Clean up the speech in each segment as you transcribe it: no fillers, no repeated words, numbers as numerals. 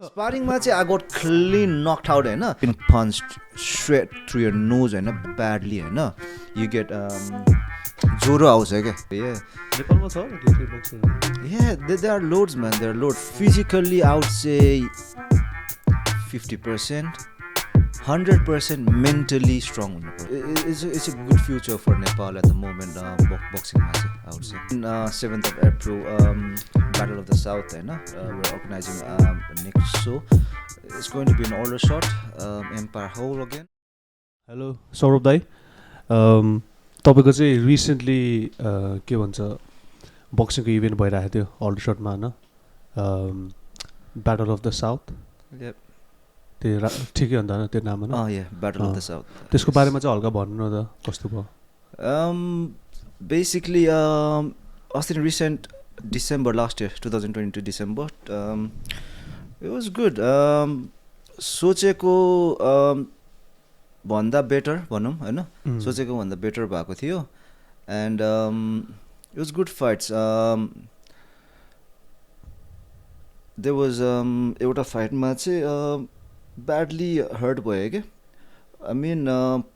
Sparring match, I got clean knocked out, and been punched straight through your nose, and badly, and you get joro house, okay? Yeah, नेपालमा छ gated boxer yeah. There are loads, man. There are loads. Physically, I would say 50%. 100% mentally strong. It's a good future for Nepal at the moment. Boxing match, I would say. On 7th of April, Battle of the South, we're organizing next show. It's going to be an older shot, Empire Hall again. Hello Saurabh दाई तपाईँको चाहिँ recently के भन्छ बक्सिङको event भइरहेको थियो अल्डरसटमा होइन battle of the south Yep. त्यो ठिकै अन्त होइन त्यो नाम होइन Oh yeah, Battle of the South. त्यसको बारेमा चाहिँ हल्का भन्नु न त कस्तो भयो Basically, Austin recent December last year, 2022 December. It was good. सोचेको भन्दा बेटर भनौँ होइन सोचेको भन्दा बेटर भएको थियो and it was good fights there was एउटा फाइटमा चाहिँ ब्याडली हर्ट भयो क्या आई मिन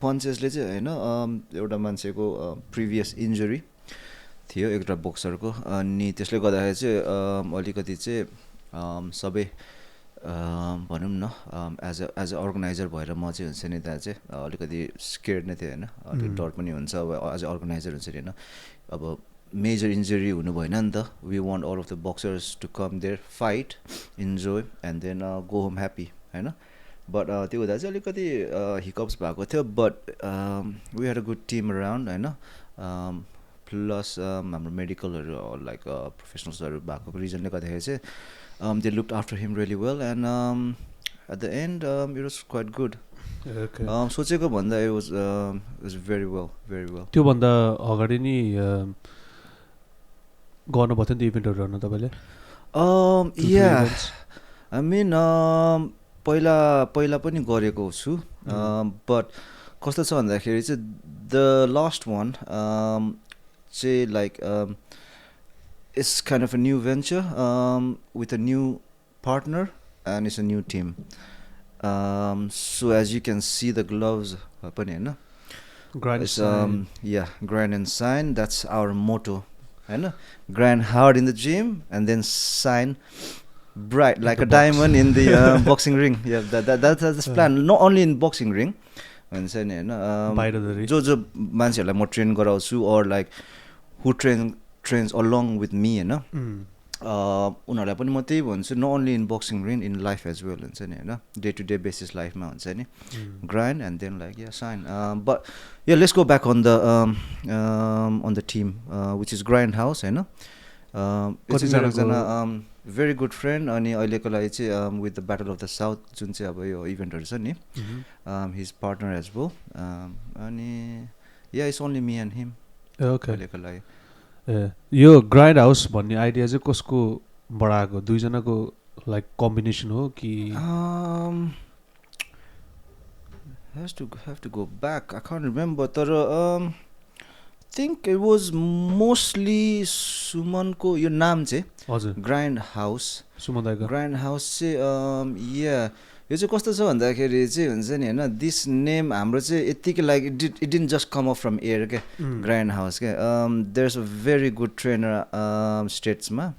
पन्चेसले चाहिँ होइन एउटा मान्छेको प्रिभियस इन्जुरी थियो एउटा बक्सरको अनि त्यसले गर्दाखेरि चाहिँ अलिकति चाहिँ सबै भनौँ न एज अ अर्गनाइजर भएर म चाहिँ हुन्छ नि त्यहाँ चाहिँ अलिकति स्केयर्ड नै थियो होइन अलिक डर पनि हुन्छ अब एज अ अर्गनाइजर हुन्छ नि होइन अब मेजर इन्जुरी हुनु भएन नि त we want all of the boxers to come there fight enjoy and then go home happy होइन बट त्यो हुँदा चाहिँ अलिकति हिकअप्स भएको थियो but we had a good team around होइन प्लस हाम्रो मेडिकलहरू लाइक प्रोफेसनल्सहरू भएको रिजनले गर्दाखेरि चाहिँ they looked after him really well and at the end it was quite good. Okay. सोचेको भन्दा it was very well. त्योभन्दा अगाडि नि गर्नुभएको थियो नि त इभेन्टहरू गर्न तपाईँले yeah I mean पहिला पनि गरेको छु but कस्तो छ भन्दाखेरि चाहिँ the last one चाहिँ like it's kind of a new venture with a new partner and it's a new team. So as you can see the gloves pani haina grind yeah grind and sign that's our motto haina grind hard in the gym and then sign bright like a diamond in the boxing ring yeah that's the plan not only in boxing ring भन्छ नि हैन जो मान्छेहरुलाई म train गराउँछु or like who trains along with me होइन उनीहरूलाई पनि म त्यही भन्छु not only in boxing ring in life as well हुन्छ नि होइन day to day basis लाइफमा हुन्छ नि grind and then like yeah sign but yeah let's go back on the team which is grind house होइन एकजना very good friend अनि अहिलेको लागि चाहिँ with the battle of the south जुन चाहिँ अब यो इभेन्टहरू छ नि his partner as well अनि yeah it's only me and him अहिलेको लागि यो ग्राइन्ड हाउस भन्ने आइडिया चाहिँ कसको बढाएको दुईजनाको लाइक कम्बिनेसन हो कि have to go back I can't remember तर think it was mostly सुमनको यो नाम चाहिँ हजुर ग्राइन्ड हाउस सुमन दाइको ग्राइन्ड हाउस चाहिँ yeah यो चाहिँ कस्तो छ भन्दाखेरि चाहिँ हुन्छ नि होइन दिस नेम हाम्रो चाहिँ यत्तिकै like it didn't just come off from air क्या ग्राइन्ड हाउस क्या there is a very good trainer स्टेट्समा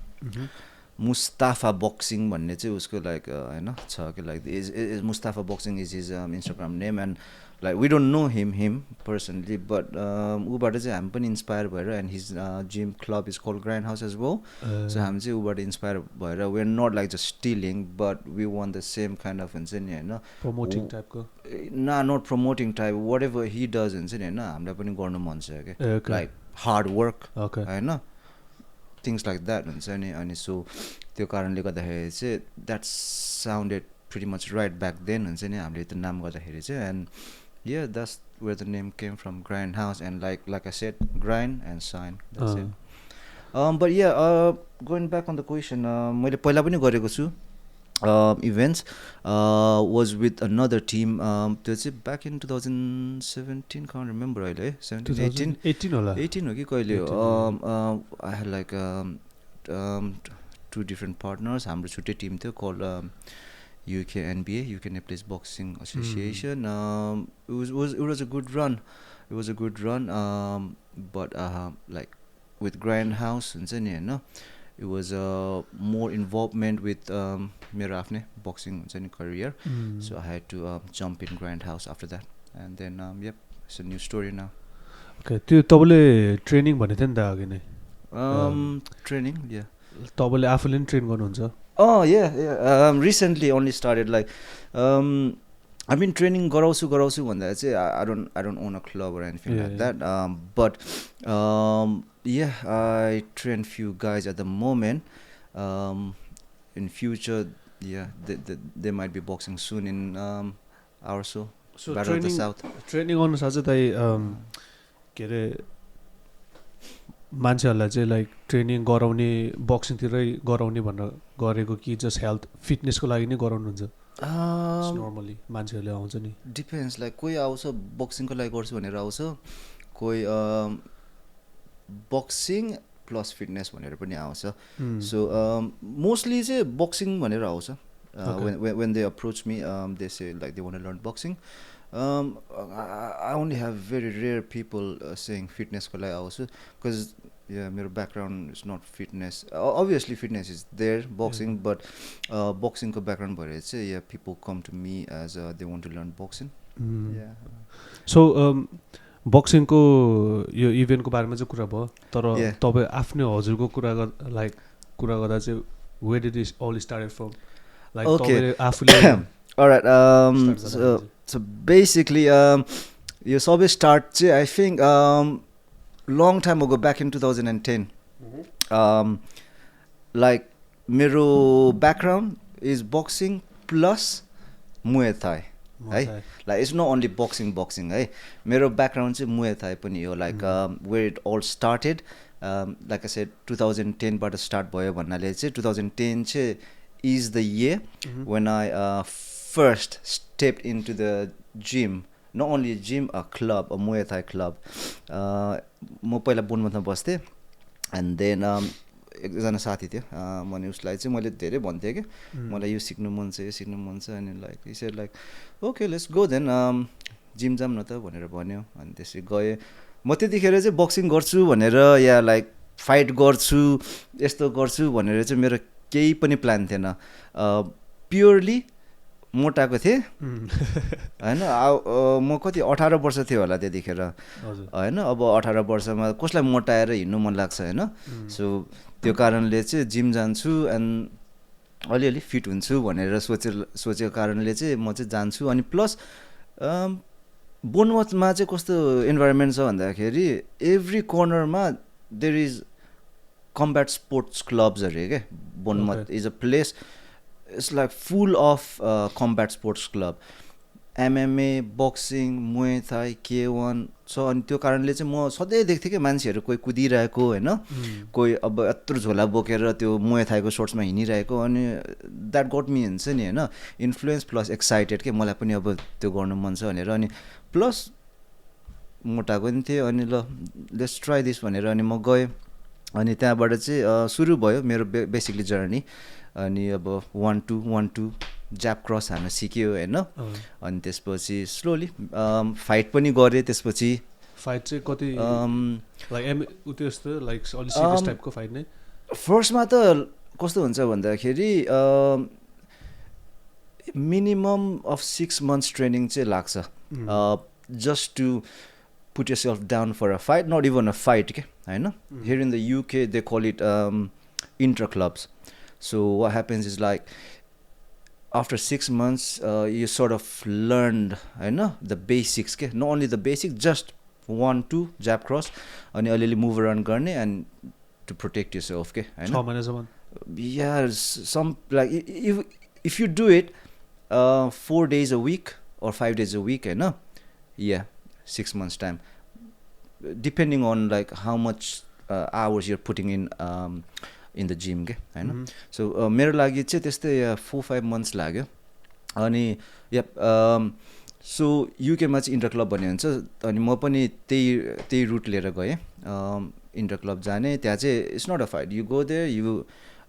मुस्ताफा बक्सिङ भन्ने चाहिँ उसको लाइक होइन छ कि like Mustafa boxing is his Instagram name and like we don't know him personally but ऊबाट चाहिँ हामी पनि इन्सपायर भएर and his gym club is called Grind House as well so हामी चाहिँ ऊबाट इन्सपायर भएर we are not like just stealing but we want the same kind of हुन्छ नि होइन प्रमोटिङ टाइपको not promoting type whatever he does हुन्छ नि होइन हामीलाई पनि गर्नु मन छ क्या लाइक हार्ड वर्क होइन थिङ्स लाइक द्याट हुन्छ नि अनि सो त्यो कारणले गर्दाखेरि चाहिँ that sounded pretty much right back then हुन्छ नि हामीले त्यो नाम गर्दाखेरि चाहिँ and yeah that's where the name came from grind house and like I said grind and sign that's it but yeah going back on the question मैले पहिला पनि गरेको छु events was with another team त्यो चाहिँ back in 2017 can't remember अहिले 17 18 होला 18 हो कि कहिले हो I had like two different partners हाम्रो छुट्टै टिम थियो called UK NBA, UK Nepalese Boxing Association. It was a good run. It was a good run. But like with Grindhouse हुन्छ नि हैन, it was more involvement with मेरो आफ्नै boxing हुन्छ नि career. So I had to jump in Grindhouse after that, and then yep, it's a new story now. Okay, त्यो तपाईले training भने थियो नि त अघि नै Training, yeah. तपाईले आफूले नि ट्रेन गर्नुहुन्छ Oh yeah. Recently only started like I've been training गराउँछु भन्दा चाहिँ I don't own a club or anything like that. But yeah, I train few guys at the moment. In future, yeah, they might be boxing soon in our so Battle of the South. Training अनुसार चाहिँ दाइ के अरे मान्छेहरूलाई चाहिँ like training गराउने बक्सिङतिरै गराउने भनेर गरेको कि जस्ट हेल्थ फिटनेसको लागि नै गराउनुहुन्छ नर्मली मान्छेहरूले आउँछ नि डिपेन्ड्स लाइक कोही आउँछ बक्सिङको लागि गर्छु भनेर आउँछ कोही बक्सिङ प्लस फिटनेस भनेर पनि आउँछ सो मोस्टली चाहिँ बक्सिङ भनेर आउँछ when they approach me they say like they want to learn boxing. I only have very rare people saying fitness ko lai also because yeah my background is not fitness. Obviously fitness is there boxing but boxing ko background bhare chai yeah people come to me as they want to learn boxing. Yeah. So boxing को यो event को बारेमा चाहिँ कुरा भयो तर तपाई आफ्नै हजुरको कुरा लाइक कुरा गर्दा चाहिँ where did it all started from like okay आफुले all right so basically यो सबै start चाहिँ I think long time ago back in 2010 like मेरो background is boxing plus Muay Thai है like it's not only boxing है मेरो background चाहिँ Muay Thai पनि हो like where it all started like I said 2010 बाट start भयो भन्नाले चाहिँ 2010 चाहिँ is the year when I first stepped into the gym, not only a gym, a club, a Muay Thai club. म पहिला बोनमथमा बस्थेँ and then एकजना साथी थियो मैले उसलाई चाहिँ मैले धेरै भन्थेँ कि मलाई यो सिक्नु मन छ अनि like he said like okay let's go then gym जाम न त भनेर भन्यो अनि त्यसै गएँ म त्यतिखेर चाहिँ बक्सिङ गर्छु भनेर या लाइक फाइट गर्छु यस्तो गर्छु भनेर चाहिँ मेरो केही पनि प्लान थिएन प्योरली मोटाको थिएँ हैन म कति 18 वर्ष थियो होला त्यतिखेर हैन अब 18 वर्षमा कसलाई मोटाएर हिँड्नु मन लाग्छ हैन सो त्यो कारणले चाहिँ जिम जान्छु एन्ड अलिअलि फिट हुन्छु भनेर सोचेको कारणले चाहिँ म चाहिँ जान्छु अनि प्लस बोनमथमा चाहिँ कस्तो इन्भाइरोमेन्ट छ भन्दाखेरि एभ्री कर्नरमा there is combat sports clubs अरे के Bournemouth is a place it's like full of combat sports club MMA boxing Muay Thai K1 छ अनि त्यो कारणले चाहिँ म सधैँ देख्थेँ कि मान्छेहरू कोही कुदिरहेको हैन कोही अब यत्रो झोला बोकेर त्यो मुए थाईको सोर्ट्समा हिँडिरहेको अनि द्याट गट मी हुन्छ नि हैन इन्फ्लुएन्स प्लस एक्साइटेड के मलाई पनि अब त्यो गर्नु मन छ भनेर अनि प्लस मोटाको नि थिएँ अनि ल लेट्स ट्राई दिस भनेर अनि म गएँ अनि त्यहाँबाट चाहिँ सुरु भयो मेरो बेसिकली जर्नी अनि अब 1-2 ज्याप क्रस हान्न सिक्यो हैन अनि त्यसपछि स्लोली फाइट पनि गरे त्यसपछि फाइट चाहिँ कति लाइक उते जस्तो लाइक अलि सिरियस टाइपको फाइट नै फर्स्टमा त कस्तो हुन्छ भन्दाखेरि मिनिमम अफ 6 months ट्रेनिङ चाहिँ लाग्छ just to put yourself down for a fight, not even a fight, okay? I know. Here in the UK, they call it intra clubs. So what happens is like after 6 months, you sort of learned, I know, the basics, okay? Not only the basics, just 1-2 jab cross, and you move around garne and to protect yourself, okay? I know. Yeah, some like if you do it 4 days a week or 5 days a week, I know. Yeah, 6 months time, depending on like how much hours you're putting in the gym, okay? I know. So मेरो लागि चाहिँ त्यस्तै 4-5 months लाग्यो अनि yep so UK मा चाहिँ enter club भन्ने हुन्छ अनि म पनि त्यही रुट लिएर गएँ इन्टर क्लब जाने त्यहाँ चाहिँ it's not a fight you go there you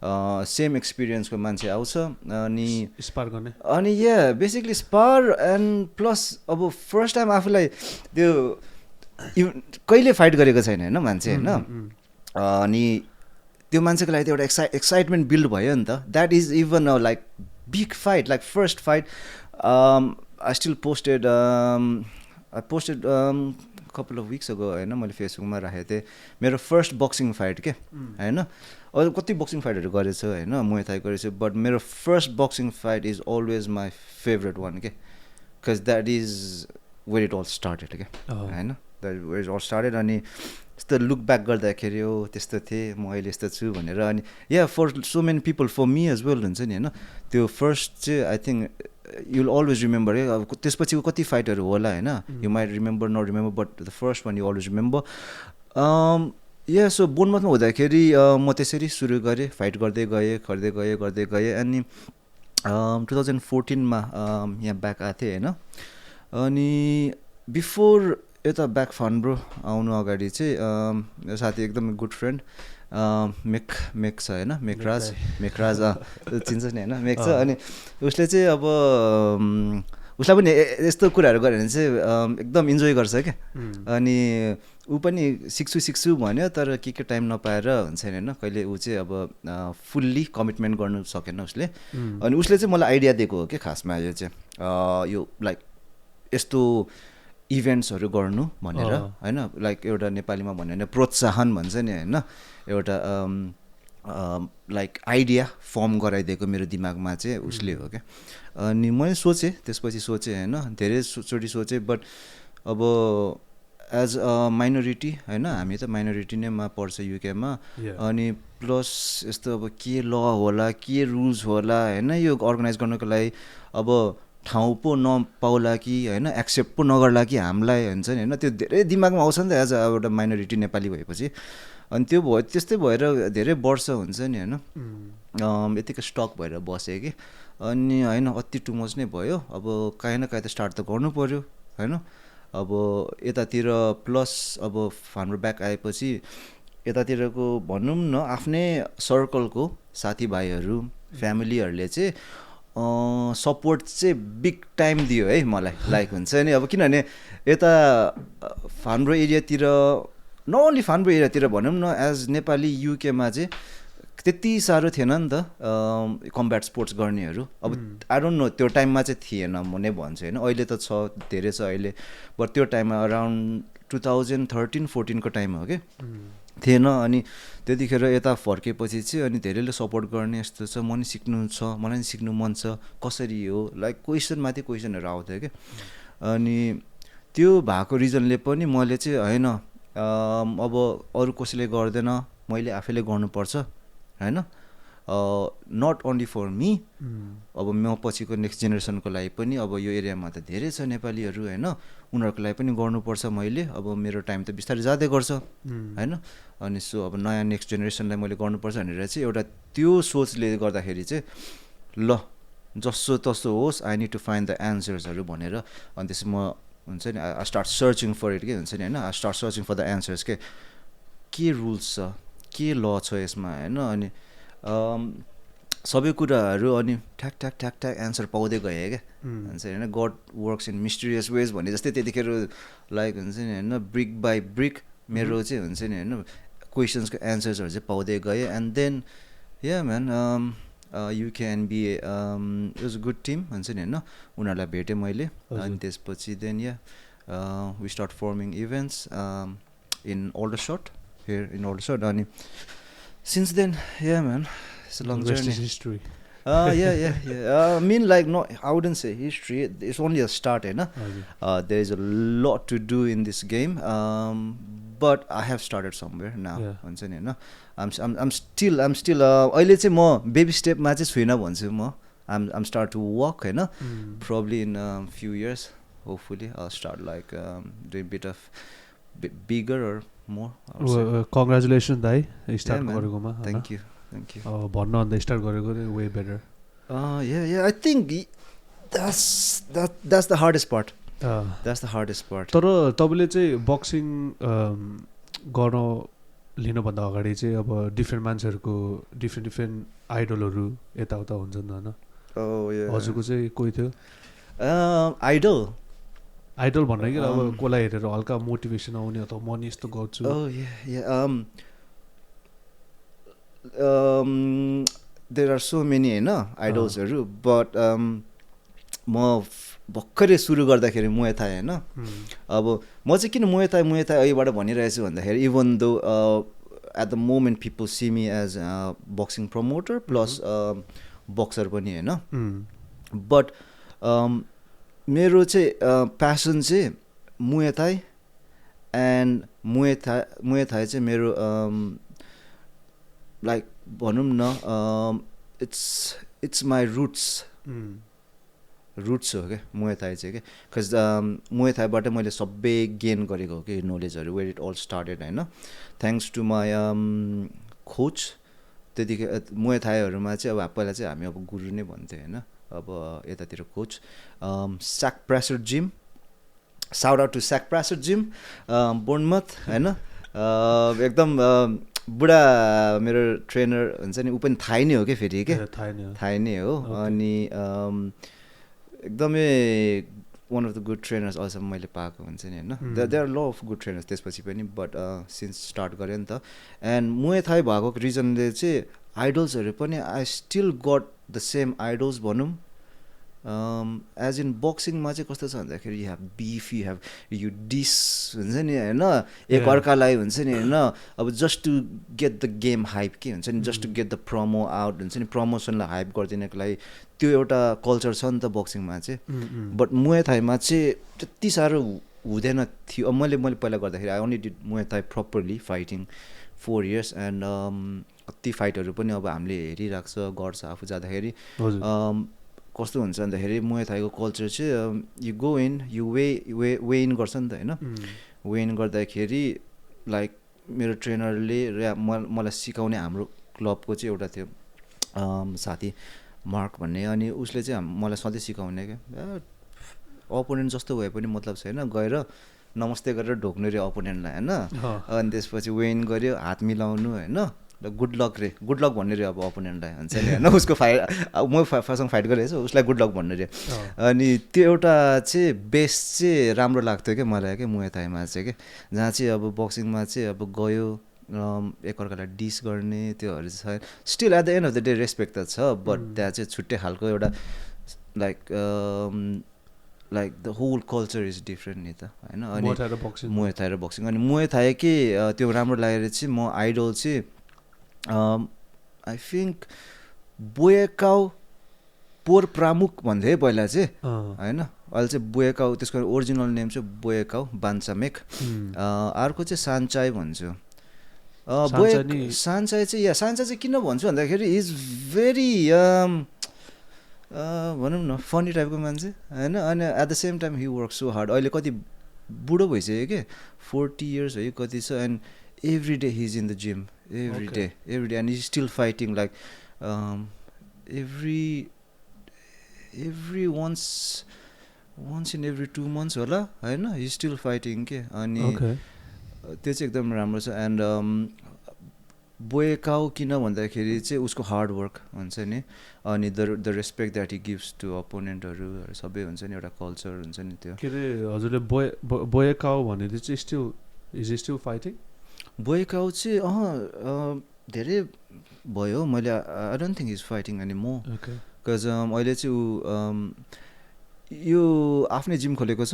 same एक्सपिरियन्सको मान्छे आउँछ अनि स्पार गर्ने अनि बेसिकली स्पार एन्ड प्लस अब फर्स्ट टाइम आफूलाई त्यो कहिले फाइट गरेको छैन होइन मान्छे होइन अनि त्यो मान्छेको लागि त एउटा एक्साइटमेन्ट बिल्ड भयो नि त that is even like big fight like first fight I still posted couple of weeks ago होइन मैले फेसबुकमा राखेको थिएँ मेरो फर्स्ट बक्सिङ फाइट के होइन अरू कति बक्सिङ फाइटहरू गरेछु होइन मुए थाई गरेछु बट मेरो first boxing fight is always my favourite one के because that is where it all started क्या होइन that where it all started अनि यस्तो लुक ब्याक गर्दाखेरि हो त्यस्तो थिएँ म अहिले यस्तो छु भनेर अनि for so many people for me as well हुन्छ नि होइन त्यो फर्स्ट चाहिँ I think you will always remember है अब त्यसपछिको कति फाइटहरू होला होइन you might remember not remember but the first one you always remember so बोनमथमा हुँदाखेरि म त्यसरी सुरु गरेँ फाइट गर्दै गएँ अनि 2014मा यहाँ ब्याक आएको थिएँ होइन अनि बिफोर यता ब्याक फान्ब्रो आउनु अगाडि चाहिँ मेरो साथी एकदमै गुड फ्रेन्ड मेक छ होइन मेकराज चिन्छ नि होइन मेक छ अनि उसले चाहिँ अब उसलाई पनि यस्तो कुराहरू गऱ्यो भने चाहिँ एकदम इन्जोय गर्छ क्या अनि ऊ पनि सिक्छु भन्यो तर के टाइम नपाएर हुन्छ नि होइन कहिले ऊ चाहिँ अब फुल्ली कमिटमेन्ट गर्नु सकेन उसले अनि उसले चाहिँ मलाई आइडिया दिएको हो क्या खासमा यो चाहिँ यो लाइक यस्तो इभेन्ट्सहरू गर्नु भनेर होइन लाइक एउटा नेपालीमा भन्यो भने प्रोत्साहन भन्छ नि होइन एउटा लाइक आइडिया फर्म गराइदिएको मेरो दिमागमा चाहिँ उसले हो क्या अनि मैले सोचेँ त्यसपछि सोचेँ होइन धेरैचोटि सोचेँ बट अब एज अ माइनोरिटी होइन हामी त माइनोरिटी नै मा पर्छ युकेमा अनि प्लस यस्तो अब के ल होला के रुल्स होला होइन यो अर्गनाइज गर्नको लागि अब ठाउँ पो नपाउला कि होइन एक्सेप्ट पो नगर्ला कि हामीलाई हुन्छ नि होइन त्यो धेरै दिमागमा आउँछ नि त एज एउटा माइनोरिटी नेपाली भएपछि अनि त्यो भयो त्यस्तै भएर धेरै वर्ष हुन्छ नि होइन यतिकै स्टक भएर बसेँ कि अनि होइन अति टु मच नै भयो अब काहीँ न काहीँ त स्टार्ट त गर्नु पऱ्यो होइन अब यतातिर प्लस अब हाम्रो ब्याक आएपछि यतातिरको भनौँ न आफ्नै सर्कलको साथीभाइहरू फ्यामिलीहरूले चाहिँ सपोर्ट चाहिँ बिग टाइम दियो है मलाई लाइक हुन्छ नि अब किनभने यता फान्ब्रो एरियातिर नट ओन्ली फान्ब्रो एरियातिर भनौँ न एज नेपाली युकेमा चाहिँ त्यति साह्रो थिएन नि त कम्ब्याट स्पोर्ट्स गर्नेहरू अब आई डोन्ट नो त्यो टाइममा चाहिँ थिएन म नै भन्छु होइन अहिले त छ धेरै छ अहिले बट त्यो टाइममा अराउन्ड 2013-14को टाइम हो कि थिएन अनि त्यतिखेर यता फर्केपछि चाहिँ अनि धेरैले सपोर्ट गर्ने यस्तो छ म नि सिक्नु छ मलाई नि सिक्नु मन छ कसरी हो लाइक क्वेसनमाथि क्वेसनहरू आउँथ्यो क्या अनि त्यो भएको रिजनले पनि मैले चाहिँ होइन अब अरू कसैले गर्दैन मैले आफैले गर्नुपर्छ होइन नट ओन्ली फर मी अब म पछिको नेक्स्ट जेनेरेसनको लागि पनि अब यो एरियामा त धेरै छ नेपालीहरू होइन उनीहरूको लागि पनि गर्नुपर्छ मैले अब मेरो टाइम त बिस्तारै जाँदै गर्छ होइन अनि सो अब नयाँ नेक्स्ट जेनेरेसनलाई मैले गर्नुपर्छ भनेर चाहिँ एउटा त्यो सोचले गर्दाखेरि चाहिँ ल जसो तसो होस् I need to find the एन्सर्सहरू भनेर अनि त्यसपछि म हुन्छ नि I start searching for it के हुन्छ नि होइन I start searching for the answers के रुल्स छ के ल छ यसमा होइन अनि सबै कुराहरू अनि ठ्याक ठ्याक ठ्याक ठ्याक एन्सर पाउँदै गएँ क्या हुन्छ होइन God works in mysterious ways भने जस्तै त्यतिखेर लाइक हुन्छ नि होइन ब्रिक बाई ब्रिक मेरो चाहिँ हुन्छ नि होइन क्वेसन्सको एन्सर्सहरू चाहिँ पाउँदै गएँ and then man UKN B is good team हुन्छ नि होइन उनीहरूलाई भेटेँ मैले अनि त्यसपछि then we start forming events in Aldershot here in Aldershot अनि since then man it's a long journey. History. I mean like no I wouldn't say history, it's only a start there is a lot to do in this game but I have started somewhere now हुन्छ नि होइन I'm still अहिले चाहिँ म baby स्टेपमा चाहिँ छुइनँ भन्छु म I'm start to walk होइन probably in few years hopefully I'll start like doing bit of bigger or more. Congratulations दाइ स्टार्ट गरेकोमा thank you भन्न अन्त स्टार्ट गरेको way better. I think that's the hardest part. That's the hardest part. तर तपाईँले चाहिँ boxing गर्न लिनुभन्दा अगाडि चाहिँ अब डिफ्रेन्ट मान्छेहरूको डिफ्रेन्ट आइडलहरू यताउता हुन्छ नि होइन Oh yeah. हजुरको चाहिँ कोही थियो Idol. आइडल भन्ने कि अब कसलाई हेरेर हल्का मोटिभेसन आउने अथवा म नि यस्तो गर्छु Oh yeah. There are so many होइन आइडल्सहरू बट म भर्खरै सुरु गर्दाखेरि मुए थाई होइन अब म चाहिँ किन मुए थाई अहिलेबाट भनिरहेछु भन्दाखेरि even though at the moment people see me as boxing promoter plus boxer पनि होइन बट मेरो चाहिँ प्यासन चाहिँ मुए थाई एन्ड मुए थाई चाहिँ मेरो लाइक भनौँ न इट्स माई रुट्स हो क्या मुए थाई चाहिँ क्या बिकज मुए थाईबाट मैले सबै गेन गरेको हो कि नलेजहरू वेयर इट अल स्टार्टेड होइन थ्याङ्क्स टु माई कोच त्यतिखेर मुए थाईहरूमा चाहिँ अब पहिला चाहिँ हामी अब गुरु नै भन्थ्यो होइन अब यतातिर coach sack pressure gym shout out to sack pressure gym Bournemouth होइन एकदम बुढा मेरो ट्रेनर हुन्छ नि ऊ पनि थाई नै हो क्या फेरि क्या थाई नै हो अनि एकदमै one of the good trainers अहिलेसम्म मैले पाएको हुन्छ नि होइन there are lot of good trainers त्यसपछि पनि बट सिन्स स्टार्ट गरेँ नि त एन्ड मुए थाई भएको रिजनले चाहिँ आइडल्सहरू पनि I still got the same idols भनौँ एज इन बक्सिङमा चाहिँ कस्तो छ भन्दाखेरि you have beef you diss हुन्छ नि होइन एक अर्कालाई हुन्छ नि होइन अब just to get the game hype के हुन्छ नि just to get the promo out हुन्छ नि प्रमोसनलाई हाइप गरिदिनको लागि त्यो एउटा कल्चर छ नि त बक्सिङमा चाहिँ बट मुए थाईमा चाहिँ त्यति साह्रो हुँदैन थियो अब मैले पहिला गर्दाखेरि I only did Muay Thai properly fighting 4 years and कति फाइटहरू पनि अब हामीले हेरिरहेको छ गर्छ आफू जाँदाखेरि कस्तो हुन्छ भन्दाखेरि मुए थाईको कल्चर चाहिँ you go in you way in गर्छ नि त होइन वे इन गर्दाखेरि लाइक मेरो ट्रेनरले मलाई सिकाउने हाम्रो क्लबको चाहिँ एउटा थियो साथी मार्क भन्ने अनि उसले चाहिँ मलाई सधैँ सिकाउने क्या अपोनेन्ट जस्तो भए पनि मतलब छैन गएर नमस्ते गरेर ढोक्नु रे अपोनेन्टलाई होइन अनि त्यसपछि वे इन गऱ्यो हात मिलाउनु होइन गुड लक भन्ने रे अब अपोनेन्टलाई हुन्छ नि होइन उसको फाइट अब म फर्स्टमा फाइट गरिरहेको छु उसलाई गुड लक भन्ने रे अनि त्यो एउटा चाहिँ बेस चाहिँ राम्रो लाग्थ्यो क्या मलाई क्या मुए थाईमा चाहिँ क्या जहाँ चाहिँ अब बक्सिङमा चाहिँ अब गयो एकअर्कालाई डिस गर्ने त्योहरू छ still at the end of the day respect त छ बट त्यहाँ चाहिँ छुट्टै खालको एउटा like the whole culture is different नि त होइन अनि मुए थाई र बक्सिङ अनि मुए थाई के त्यो राम्रो लागेर चाहिँ म आइडल चाहिँ आई थिङ्क बोएकाउ पोर प्रामुख भन्थे पहिला चाहिँ होइन अहिले चाहिँ बोएकाउ त्यसको ओरिजिनल नेम चाहिँ बोएकाउ बान्चामेक अर्को चाहिँ सान्चाई भन्छु सान्चाई चाहिँ किन भन्छु भन्दाखेरि इज भेरी भनौँ न फनी टाइपको मान्छे होइन अनि at the same time he work so hard अहिले कति बुढो भइसक्यो कि 40 years हो कति छ and every day he's in the gym every day and he's still fighting like every once in every 2 months होला होइन he's still fighting के अनि त्यो चाहिँ एकदम राम्रो छ एन्ड बोएकाउ किन भन्दाखेरि चाहिँ उसको हार्ड वर्क हुन्छ नि अनि the respect that he gives to अपोनेन्टहरू सबै हुन्छ नि एउटा कल्चर हुन्छ नि त्यो के अरे हजुरले बोएकाउ भनेर चाहिँ स्टिल फाइटिङ बोएकाउ चाहिँ धेरै भयो मैले I don't think is fighting any more because अहिले चाहिँ ऊ यो आफ्नै जिम खोलेको छ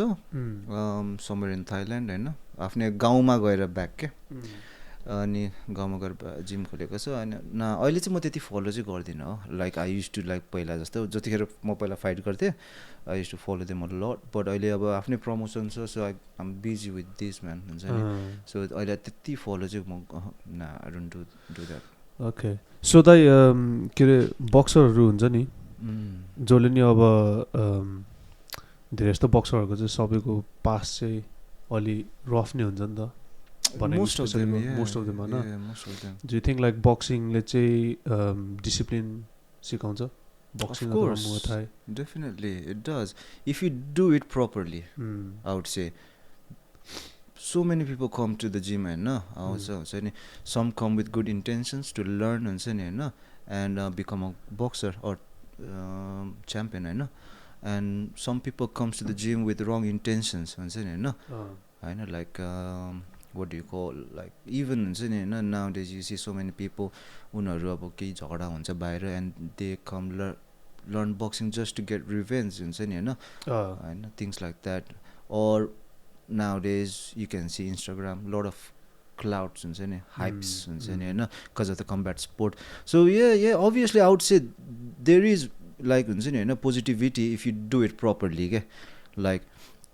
समवेयर इन थाइल्यान्ड होइन आफ्नै गाउँमा गएर ब्याक के अनि गाउँमा गएर जिम खोलेको छ अनि अहिले चाहिँ म त्यति फलो चाहिँ गर्दिनँ हो like I use to like पहिला जस्तो जतिखेर म पहिला फाइट गर्थेँ I use to follow them a lot but अहिले अब आफ्नै प्रमोसन छ so I am busy with this man हुन्छ नि सो अहिले त्यति फलो चाहिँ म I don't do that okay so दाइ के अरे बक्सरहरू हुन्छ नि जसले नि अब धेरै जस्तो बक्सरहरूको चाहिँ सबैको पास चाहिँ अलि रफ नै हुन्छ नि त most of them होइन do you think like boxingले चाहिँ discipline सिकाउँछ boxing of course definitely it does if you do it properly I would say so many people come to the gym होइन आउँछ हुन्छ नि some come with good intentions to learn हुन्छ नि होइन and become a boxer or champion होइन. And some people comes to the gym with wrong intentions हुन्छ नि होइन होइन, like what do you call, like even हुन्छ नि होइन, nowadays you see so many people उनीहरू अब केही झगडा हुन्छ बाहिर and they come learn boxing just to get revenge हुन्छ नि होइन होइन, things like that. Or nowadays you can see Instagram, lot of clouds हुन्छ नि, hypes हुन्छ नि होइन, because of the combat sport. So yeah, obviously I would say there is like हुन्छ नि होइन positivity if you do it properly के. Like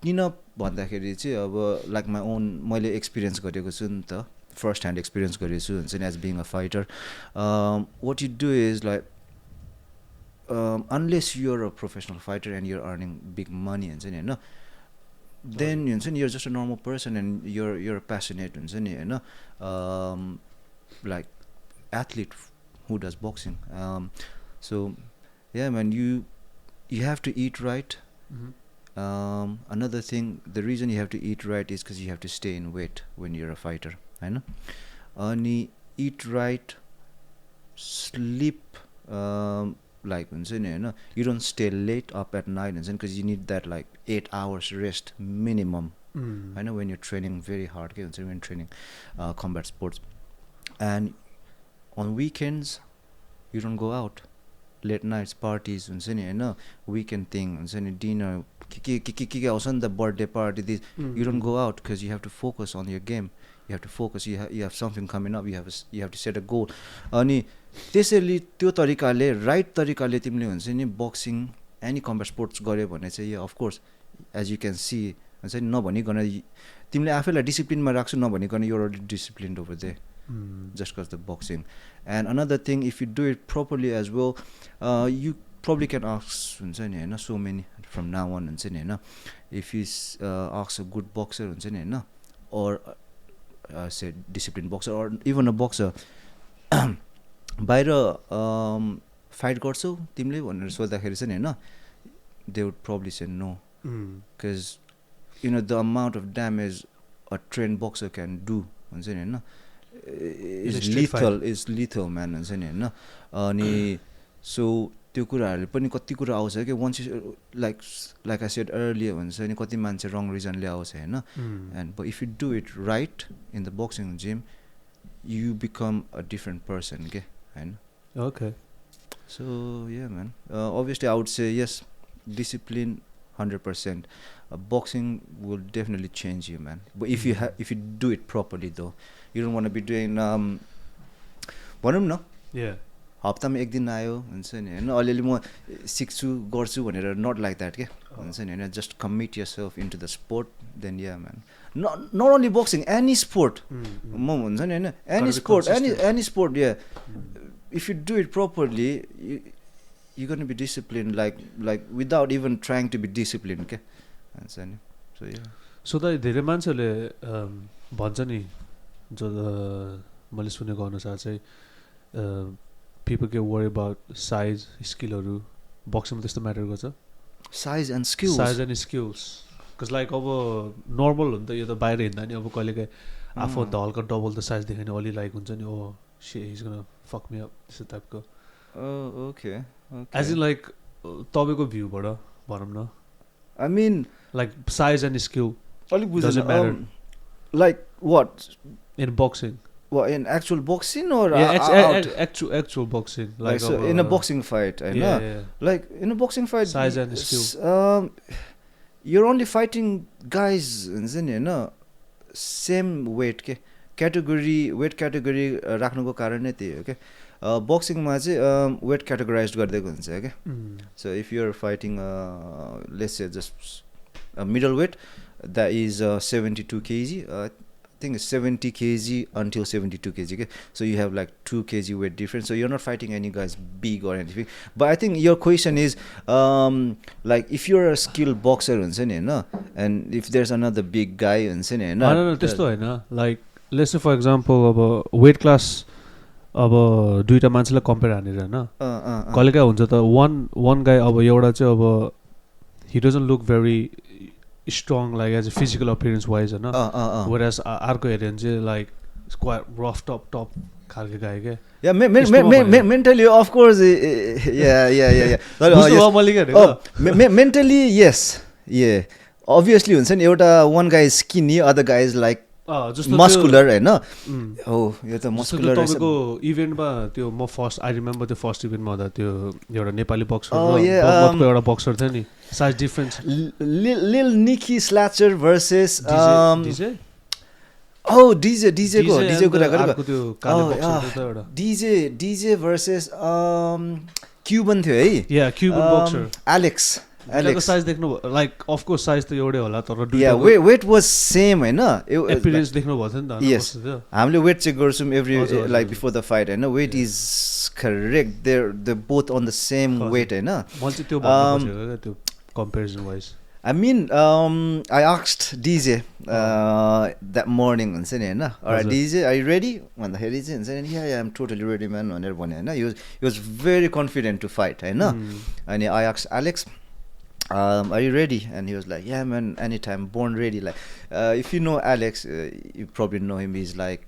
किन भन्दाखेरि चाहिँ अब like my own मैले एक्सपिरियन्स गरेको छु नि त, फर्स्ट ह्यान्ड एक्सपिरियन्स गरेको छु हुन्छ नि as being a fighter. What you do is like unless you're a professional fighter and you're earning big money हुन्छ नि होइन, then हुन्छ नि you're just a normal person and you're passionate हुन्छ नि होइन, like athlete who does boxing. So yeah man, you have to eat right. Another thing, the reason you have to eat right is because you have to stay in weight when you're a fighter होइन. अनि eat right, sleep like हुन्छ नि होइन, you don't stay late up at night हुन्छ नि, because you need that like 8 hours rest minimum होइन, when you're training very hard के हुन्छ, when training combat sports. And on weekends you don't go out, late nights parties हुन्छ नि होइन, weekend thing हुन्छ नि, dinner के आउँछ नि त, birthday party this, you don't go out because you have to focus on your game. You have to focus, you have something coming up, you have to set a goal. अनि त्यसैले त्यो तरिकाले right तरिकाले तिमीले हुन्छ नि boxing any combat sports गऱ्यो भने चाहिँ of course as you can see हुन्छ नि, नभनिकन तिमीले आफैलाई डिसिप्लिनमा राख्छु नभनिकन you are disciplined over they just because the boxing. And another thing, if you do it properly as well, you probably can ask हुन्छ नि होइन, so many from now on हुन्छ नि होइन, if you ask a good boxer हुन्छ नि होइन, or say disciplined boxer or even a boxer, बाहिर फाइट गर्छौ तिमीले भनेर सोद्धाखेरि चाहिँ नि होइन, they would probably say no, because you know the amount of damage a trained boxer can do हुन्छ नि होइन, is lethal man हुन्छ नि होइन. अनि सो त्यो कुराहरूले पनि कति कुरा आउँछ कि once you like I said earlier हुन्छ नि, कति मान्छे wrong reasonले आउँछ होइन. And but if you do it right in the boxing gym, you become a different person के होइन. Okay. So yeah man, obviously I would say yes, discipline 100%. Boxing will definitely change you man, but if you do it properly though, you don't want to be doing भनौँ न हप्तामा एक दिन आयो हुन्छ नि होइन, अलिअलि म सिक्छु गर्छु भनेर, नट लाइक द्याट के हुन्छ नि होइन, just commit yourself into the sport, then yeah man, not only boxing, any sport म हुन्छ नि होइन, any sport yeah, if you do it properly you gonna be discipline like without even trying to be discipline के हुन्छ नि. So या so त धेरै मान्छेहरूले भन्छ नि, जो मैले सुनेको अनुसार चाहिँ people get worried about size, skillहरू, बक्सिङमा त्यस्तो म्याटर गर्छ, size and skills, because like अब नर्मल हो नि त यो त, बाहिर हिँड्दा नि अब कहिलेकाहीँ आफूभन्दा हल्का डबल द साइज देखायो भने अलि लाइक हुन्छ नि, ओ shit he's gonna fuck me up त्यस्तो टाइपको. ओके एज इन लाइक तपाईँको भ्यूबाट भनौँ न, I mean like size and skill अलिक बुझ्नु, like what in boxing. Well, in actual boxing or actual boxing, like so in a boxing fight, like in a boxing fight, size and skill. You're only fighting guys, no, same weight के category, weight category राख्नुको कारण नै त्यही हो के. Boxing मा चाहिँ weight categorized गरिदिएको हुन्छ के. So if you're fighting let's say just a middleweight that is 72 kg, I think it's 70 kg until 72 kg okay? So you have like 2 kg weight difference, so you're not fighting any guys big or anything. But I think your question is like if you're a skilled boxer and if there's another big guy no, त्यस्तो हैन, like let's say for example अब weight class अब दुईटा मान्छेलाई compare हानेर हैन, कहिलेकाहीँ हुन्छ त one guy अब एउटा चाहिँ अब he doesn't look very strong like as a physical appearance wise, whereas अर्को हेऱ्यो भने चाहिँ like quite roughed up top खालको गाएँ क्या Yeah, यस्तोमा भयो। mentally, of course, yeah. तर, बुझ्नु yes. भयो मैले के भनेको Mentally, yes, yeah. Obviously, हुन्छ नि एउटा one guy is skinny, other guy is like जस्तो त्यो muscular, होइन? उम्, Oh, यो त जस्तो त्यो muscular रहेछ. तपाईँको इभेन्टमा त्यो म फर्स्ट आई रिमेम्बर त्यो फर्स्ट इभेन्टमा हुँदा त्यो एउटा नेपाली बक्सर Oh, र yeah, बगमतको एउटा बक्सर थियो नि size difference Lil Nicky Slatcher versus DJ oh DJ को कुरा गरेको. अर्को त्यो काले Oh, बक्सर थियो त एउटा DJ versus Cuban थियो है. या क्युबन बक्सर Alex. साइज देख्नु लाइक अफ कोर्स साइज त एउटै होला तर Yeah, weight was same, होइन? एपियरेन्स देख्नु भएको थियो नि त Yes. हामीले वेट चेक गर्छौँ every हजुर, like हजुर। before the fight, होइन? Weight is correct. They're both on the same हजुर। weight, होइन? मैले चाहिँ त्यो भन्नु खोजेको क्या त्यो comparison wise I mean, I asked DJ that morning, हुन्छ नि होइन? Alright, हजुर। DJ, are you ready? भन्दाखेरि चाहिँ हुन्छ नि, yeah, I'm totally ready, man, भनेर भन्यो होइन? He was very confident to fight, होइन? अनि I asked Alex, are you ready? And he was like, yeah, man, anytime, born ready. Like, if you know Alex, you probably know him. He's like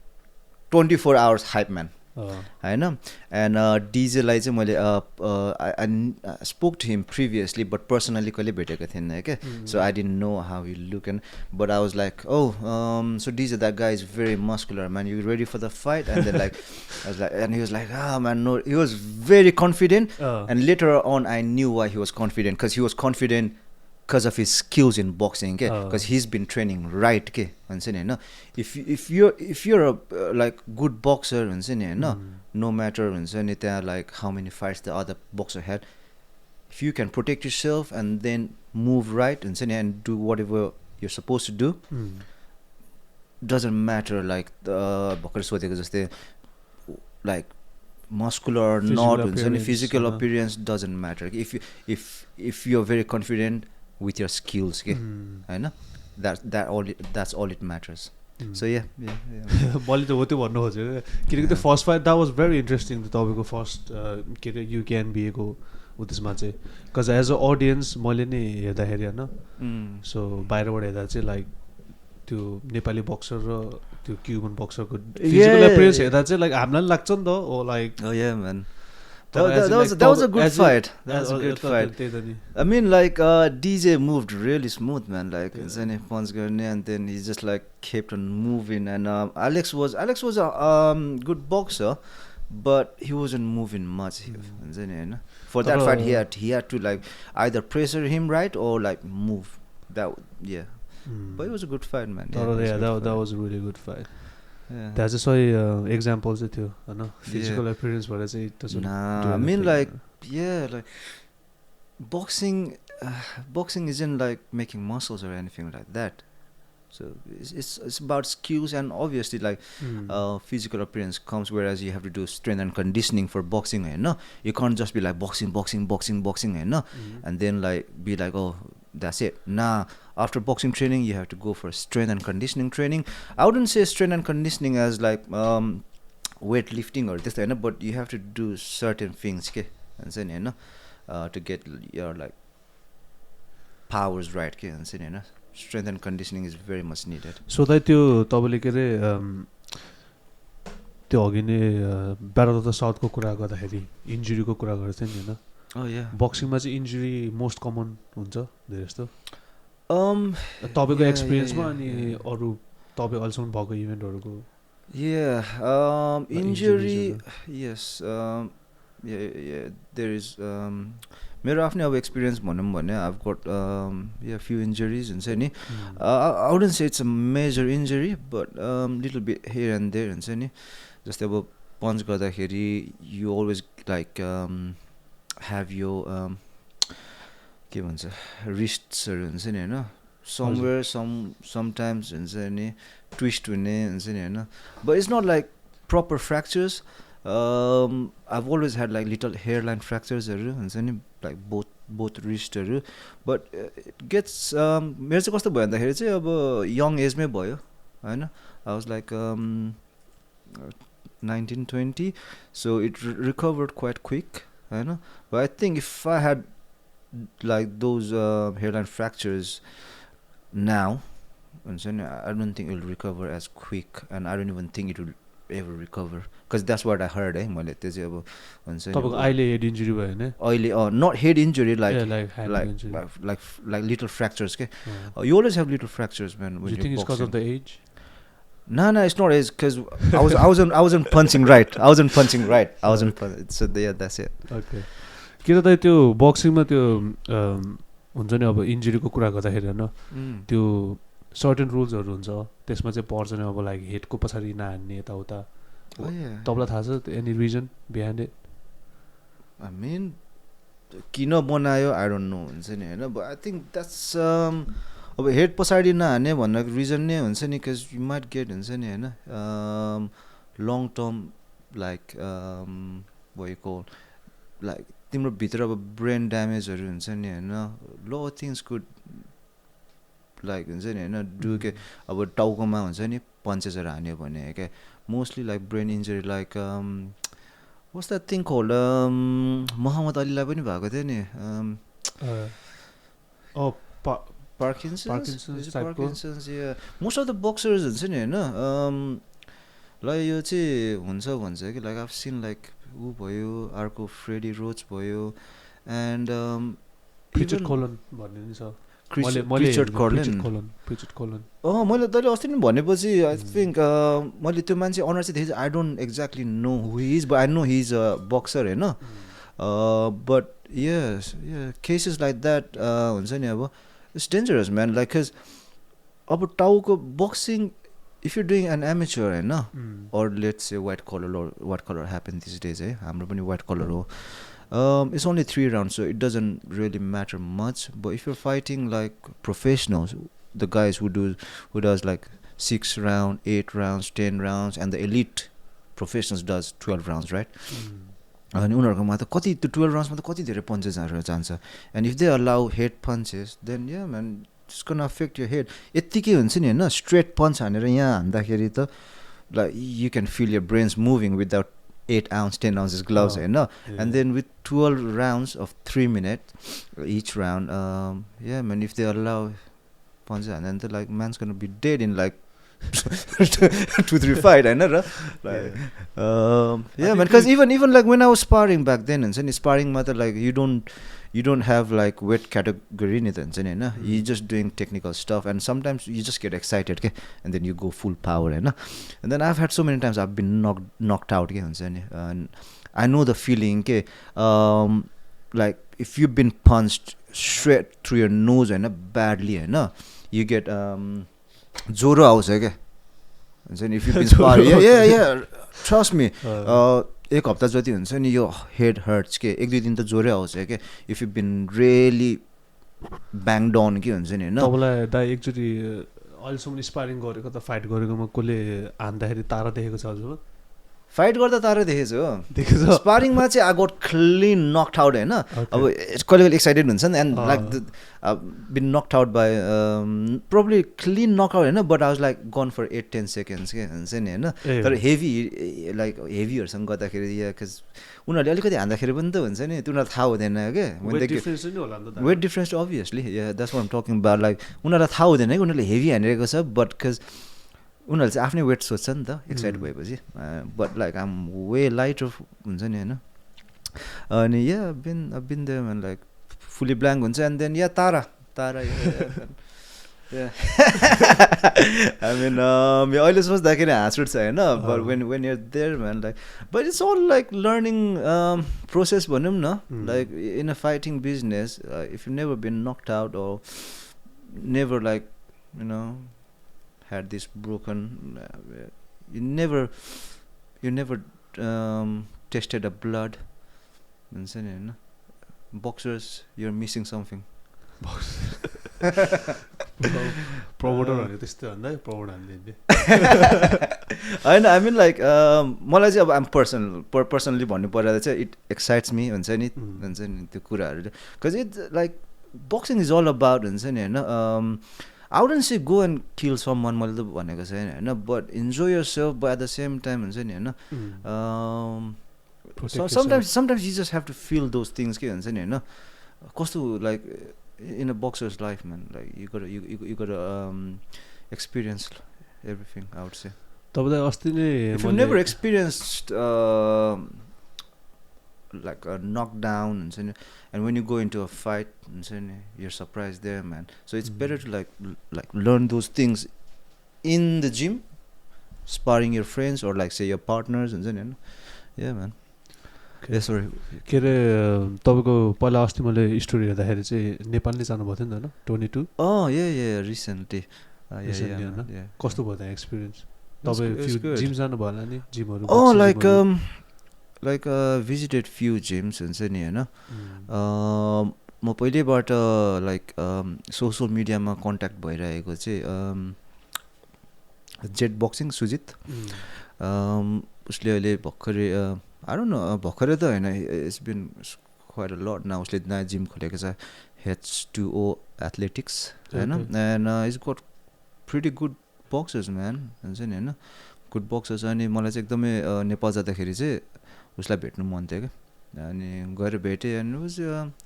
24 hours hype man. होइन? And DJ लाई चाहिँ मैले I spoke to him previously, but personally कहिले भेटेको थिएन क्या. So I didn't know how he looked, and but I was like, oh, so DJ, that guy is very muscular, man. You ready for the fight? And then like, I was like, and he was like, ah, man, no. He was very confident, and later on I knew why he was confident, because he was confident because of his skills in boxing, because he's been training right, हुन्छ नि होइन? If you're a like good boxer, हुन्छ नि होइन? No matter हुन्छ नि त्यहाँ like how many fights the other boxer had, if you can protect yourself and then move right, हुन्छ नि, and do whatever you're supposed to do, doesn't matter like भर्खर सोधेको जस्तै like muscular or not, हुन्छ नि, physical appearance doesn't matter. If you're very confident with your skills, होइन? That's all it matters. So yeah. मैले त हो त्यो भन्नु खोजेको किनकि त्यो first fight that was very interesting तपाईँको फर्स्ट के अरे युकेएन बिएको ऊ त्यसमा चाहिँ बिकज एज अ अडियन्स मैले नि हेर्दाखेरि होइन सो बाहिरबाट हेर्दा चाहिँ लाइक त्यो नेपाली बक्सर र त्यो क्युबन बक्सरको फिजिकल एपियरेन्स हेर्दा चाहिँ लाइक हामीलाई लाग्छ नि त ओ like oh yeah, man. That was a good fight. That was a good fight. I mean, like DJ moved really smooth, man. Like, punch गर्ने, and then he just like kept on moving. And Alex was a good boxer, but he wasn't moving much. For that fight, he had to like either pressure him right or like move. But it was a good fight, man. That was a really good fight. त्यहाँ चाहिँ सही example चाहिँ थियो होइन physical appearance भएर चाहिँ I mean like like boxing isn't like making muscles or anything like that. So it's about skills, and obviously like physical appearance comes, whereas you have to do strength and conditioning for boxing, होइन? You can't just be like boxing, होइन? And then like be like, oh, that's it. Nah, after boxing training you have to go for strength and conditioning training. I wouldn't say strength and conditioning as like weightlifting or this, but you have to do certain things, to get your like powers right, strength and conditioning is very much needed. So that त्यो तपाईले के रे त्यो अघि नै battle of the साउथको कुरा गर्दाखेरि इन्जुरीको कुरा गर्थे नि हैन? Oh yeah. बक्सिङमा चाहिँ इन्जुरी मोस्ट कमन हुन्छ धेरै जस्तो तपाईको एक्सपिरियन्समा अनि अरु तपाई अहिलेसम्म भएको इभेन्टहरुको injury, yes, there is मेरो आफ्नै अब एक्सपिरियन्स भनौँ भने I've got few injuries हुन्छ नि. I wouldn't say it's a major injury, but little bit here and there हुन्छ नि. जस्तै अब पन्च गर्दाखेरि you always like have your के भन्छ wristsहरु हुन्छ नि हैन, somewhere sometimes हुन्छ नि twist हुने हुन्छ नि हैन, but it's not like proper fractures. I've always had like little hairline fractures हुन्छ नि, like both wristहरु, but it gets मेरो चाहिँ कस्तो भयो भन्दाखेरि चाहिँ अब young age मै भयो हैन. I was like 19-20, so it recovered quite quick हैन. But I think if I had like those hairline fractures now, I don't think it will recover as quick, and I don't even think it will ever recover, because that's what I heard मैले त्यो चाहिँ अब हुन्छ नि तपाईँको अहिले head injury भयो भने अहिले not head injury, like Yeah, like hand injury. like little fractures के you always have little fractures, man, Do when you think it's because of boxing. the age? No, it's not age, because I wasn't punching right. I wasn't punching right. I wasn't so yeah, that's it. Okay. कि त त्यो बक्सिङमा त्यो हुन्छ नि अब इन्जुरीको कुरा गर्दाखेरि होइन त्यो सर्टेन रुल्सहरू हुन्छ त्यसमा चाहिँ पर्छ नि अब लाइक हेडको पछाडि नहान्ने यताउता तपाईँलाई थाहा छ any reason behind it I mean किन बनायो I don't know हुन्छ नि होइन, but I think that's अब हेड पछाडि नहान्ने भन्नको रिजन नै हुन्छ नि, because you might get हुन्छ नि होइन long term like what you call like तिम्रो भित्र अब ब्रेन ड्यामेजहरू हुन्छ नि होइन, लो थिङ्स कुड लाइक हुन्छ नि होइन डु के अब टाउकोमा हुन्छ नि पन्चेसहरू हान्यो भने क्या mostly like brain injury like what's that thing called Muhammad अलीलाई पनि भएको थियो नि Parkinson's, yeah. Most of the boxers हुन्छ नि होइन लाइक यो चाहिँ हुन्छ भन्छ कि लाइक I've seen like ऊ भयो अर्को फ्रेडी रोच भयो एन्ड Pritchard Colon भन्ने नि छ Pritchard Colon मैले तैँले अस्ति नि भनेपछि आई थिङ्क मैले त्यो मान्छे अनुहार चाहिँ देखेँ I don't exactly know who he is but I know he is a boxer होइन बट यस केसेस लाइक द्याट हुन्छ नि अब it's dangerous man like cause अब टाउको boxing if you're doing an amateur होइन or let's say white collar happen these days है हाम्रो पनि white collar हो it's only 3 rounds so it doesn't really matter much, but if you're fighting like professionals, the guys who does like 6 rounds, 8 rounds, 10 rounds, and the elite professionals does 12 rounds, right? अनि उनीहरुकोमा त कति त्यो 12 rounds मा त कति धेरै पन्चेसहरु जान्छ, and if they allow head punches then yeah man it's gonna affect your head. यतिकै हुन्छ नि हैन straight punch हानेर यहाँ हान्दाखेरि त like you can feel your brains moving without 8 ounce 10 ounces gloves and then with 12 rounds of 3 minutes each round yeah man if they allow punches and then like man's gonna be dead in like 2-3 fight I know like yeah man because even like when I was sparring back then and sparring matter like you don't have like weight category ni ta huncha ni haina you just doing technical stuff and sometimes you just get excited ke and then you go full power haina and then I've had so many times I've been knocked out ke huncha ni and I know the feeling ke like if you've been punched straight through your nose haina badly haina you get joro आउँछ के हुन्छ नि if you've been sparring yeah trust me एक हप्ता जति हुन्छ नि यो हेड हर्ट्स के एक दुई दिन त जोरै आउँछ के if you been really bang down के हुन्छ नि हैन तपाईलाई दाइ एकचोटी अहिलेसम्म स्पारिङ गरेको त फाइट गरेकोमा कसले हान्दाखेरि तारा देखेको छ हजुर फाइट गर्दा तारा देखेछ स्पारिङमा चाहिँ I got clean knocked out हैन अब कहिले कहिले एक्साइटेड हुन्छ नि and like been knocked out by probably clean knock out हैन but I was like gone for 8-10 seconds के हुन्छ नि हैन तर हेभी लाइक हेभीहरुसँग गर्दाखेरि या cuz उनीहरुले अलिकति हान्दाखेरि पनि त हुन्छ नि उनीहरुलाई थाहा हुँदैन के weight difference obviously yeah that's what I'm talking about like उनीहरुलाई थाहा हुँदैन कि उनीहरुले हेभी हानेको छ बट cuz उनीहरुले चाहिँ आफ्नै वेट सोच्छ नि त एक्साइट भएपछि but like I am way lighter हुन्छ नि हैन अनि yeah been there man like fully blank हुन्छ एन्ड देन या तारा I mean अहिले सोच्दाखेरि हाँस उठ्छ हैन but when you're there man like but it's all like learning process भनौँ न like in a fighting business if you've never been knocked out or never like you know had this broken you never tested a blood हुन्छ नि हैन boxers you're missing something promoter भने त्यस्तै भन्दा promote हान्दिन्थे हैन I mean like मलाई चाहिँ अब आम पर्सनली भन्नु पर्दा चाहिँ इट एक्साइट्स मी हुन्छ नि त्यो कुराहरू cuz it's like boxing is all about हुन्छ नि हैन I wouldn't say go and kill someone मैले त भनेको छैन हैन but enjoy yourself but at the same time हुन्छ नि हैन sometimes you just have to feel those things के हुन्छ नि हैन कस्तो like in a boxer's life man like you got to experience everything I would say तपाईँलाई अस्ति नै If you've never experienced like a knockdown and when you go into a fight you're surprised there, man. So it's better to like learn those things in the gym, sparring your friends or like say your partners yeah, man. Yeah, sorry. के अरे तपाईँको पहिला अस्ति मैले story हेर्दाखेरि चाहिँ नेपाल नै जानुभएको थियो नि त होइन 22 Oh yeah, recently. Recently, man, होइन? yeah. कस्तो भयो त एक्सपिरियन्स It's तपाईँ good. जिम जानु भयो होला नि जिमहरू Oh, boxing gym like visited few gyms नि होइन हरू? म पहिल्यैबाट लाइक सोसियल मिडियामा कन्ट्याक्ट भइरहेको चाहिँ जेट बक्सिङ सुजित उसले अहिले भर्खरै आई डोन्ट नो भर्खरै त होइन it's been quite a lot न उसले नयाँ जिम खोलेको छ H2O एथलेटिक्स होइन and is got pretty good boxers man हुन्छ नि होइन गुड बक्सर्स अनि मलाई चाहिँ एकदमै नेपाल जाँदाखेरि चाहिँ उसलाई भेट्नु मन थियो क्या अनि गएर भेटेँ and was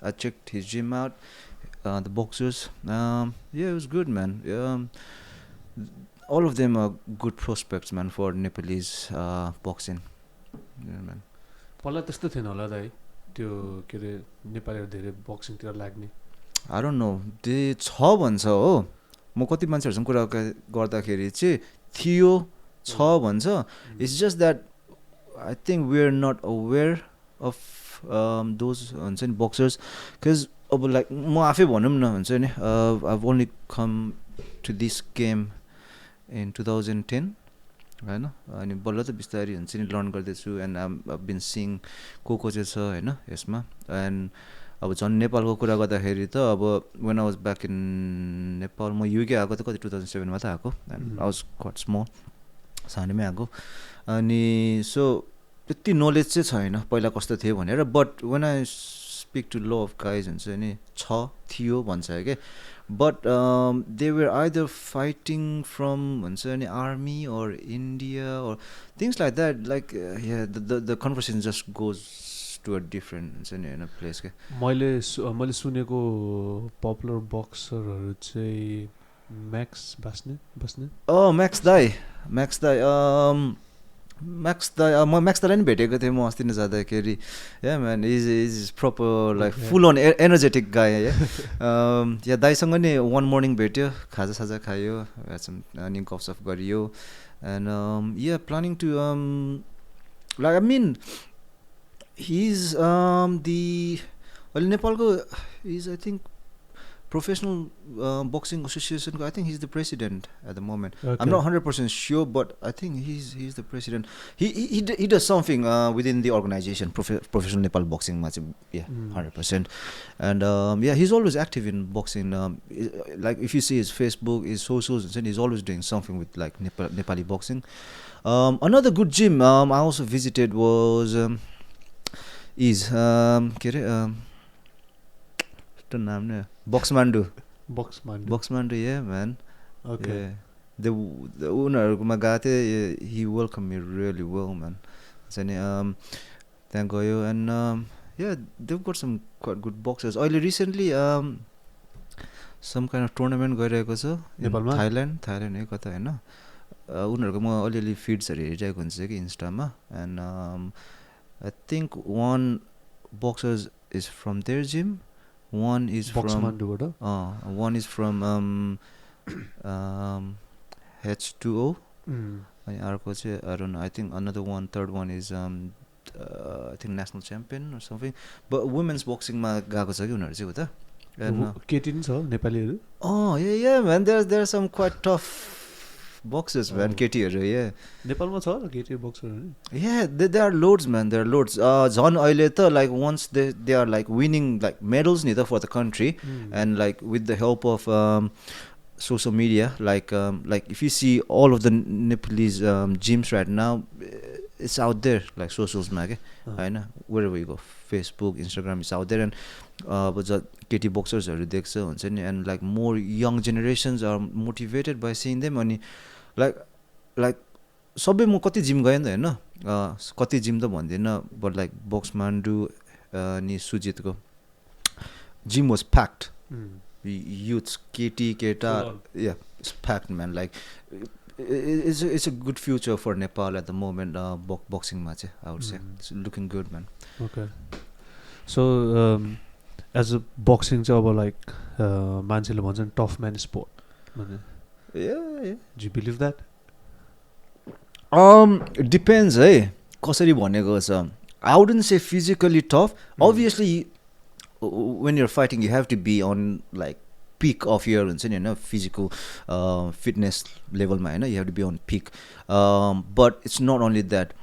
I check his gym out the boxers yeah it was good man all of them are good prospects man for Nepalese boxing yeah man पहिला त्यस्तो थिएन होला त है त्यो के अरे नेपालीहरू धेरै बक्सिङतिर लाग्ने I don't know त्यो छ भन्छ हो म कति मान्छेहरूसँग कुरा गर्दाखेरि चाहिँ थियो छ भन्छ it's just that I think we're not aware of those हुन्छ नि boxers because अब लाइक म आफै भनौँ न हुन्छ नि I've only come to this game in 2010 होइन अनि बल्ल त बिस्तारै हुन्छ नि लर्न गर्दैछु एन्ड I've been seeing को चाहिँ छ होइन यसमा एन्ड अब झन् नेपालको कुरा गर्दाखेरि त अब when I was back in Nepal म युके आएको त कति 2007 मा त आएको and I was quite small सानैमै आएको अनि सो त्यति नलेज चाहिँ छैन पहिला कस्तो थियो भनेर but when I speak to lot of guys हुन्छ नि थियो भन्छ क्या but they were either fighting from हुन्छ नि army or India or things like that like the conversation just goes to a different हुन्छ नि होइन प्लेस क्या मैले सुनेको पपुलर बक्सरहरू चाहिँ म्याक्स बस्ने म्याक्स दाई म म्याक्स दाईलाई नि भेटेको थिएँ म अस्ति नै जाँदाखेरि yeah man is proper like full on energetic guy yeah दाईसँग नि वान मर्निङ भेट्यो खाजा खायो अनि गफसफ गरियो and yeah planning to like I mean his अहिले नेपालको is I think professional boxing association I think he's the president at the moment. Okay. I'm not 100% sure but I think he's the president. He does something within the organization professional Nepal boxing yeah 100% and yeah he's always active in boxing like if you see his Facebook his socials and he's always doing something with like Nepali boxing. Another good gym I also visited was नाम नै बक्समान्डु yeah man okay yeah. उनीहरूकोमा गएको थिएँ he welcomed me really well man अनि त्यहाँ गयो and yeah they've got some quite good boxers अहिले recently some kind of tournament गइरहेको छ नेपालमा थाइल्यान्ड है कता होइन उनीहरूको म अलिअलि फिड्सहरू हेरिरहेको हुन्छ कि इन्स्टामा and I think one boxers is from their gym. One is one is from H2O. अर्को चाहिँ I don't know. I think another one, third one is I think national champion or something. But women's boxing मा गएको छ कि उनीहरू चाहिँ उता. केटी नि छ नेपालीहरू? Oh yeah man. There are some quite tough boxers man. केटीहरू yeah. नेपालमा छ केटी बक्सरहरू? Yeah, there are loads man. There are loads. झन् अहिले त like once they are like winning like medals नि त for the country and like with the help of social media like if you see all of the Nepalese gyms right now it's out there like socials मा के हैन wherever you go Facebook Instagram is out there and केटी boxersहरू देख्छ हुन्छ नि and like more young generations are motivated by seeing them अनि like सबै म कति जिम गएँ नि त होइन कति जिम त भन्दिनँ बट लाइक बक्समान्डु नि सुजितको जिम वाज प्याक्ड युथ्स केटी केटा yeah packed man like it's a good future for Nepal at the moment. Boxing match, I would say it's looking good, man. Okay. So as a boxing चाहिँ अब like मान्छेले भन्छन् tough man sport भने Yeah. do you believe that? It depends, hey. कसरी भनेको छ. I wouldn't say physically tough. Obviously, when you're fighting, you have to be on like peak of your physical fitness level, man. You have to be on peak. But it's not only that.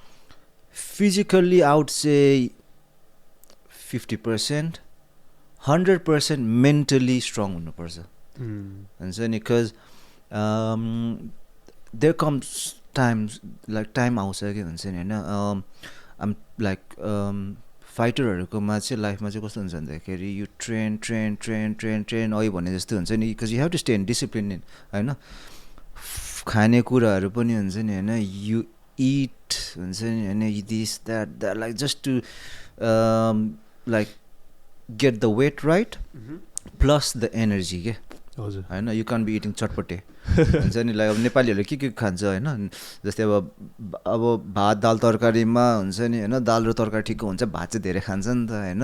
Physically, I would say 50%, 100% mentally strong हुनुपर्छ. And so because there comes times like time आउँछ के हुन्छ नि हैन. I'm like फाइटरहरुकोमा चाहिँ लाइफमा चाहिँ कस्तो हुन्छ भन्दाखेरि यु ट्रेन अघि भने जस्तो हुन्छ नि because you have to stay in discipline हैन. खानेकुराहरू पनि हुन्छ नि हैन. यु इट हुन्छ नि हैन this that like just to like get the weight right plus the energy के हैन. You can be eating chatpate हुन्छ नि. लाइक अब नेपालीहरूले के खान्छ हैन. जस्तै अब भात दाल तरकारीमा हुन्छ नि हैन. दाल र तरकारी ठिक हुन्छ, भात चाहिँ धेरै खान्छ नि त हैन.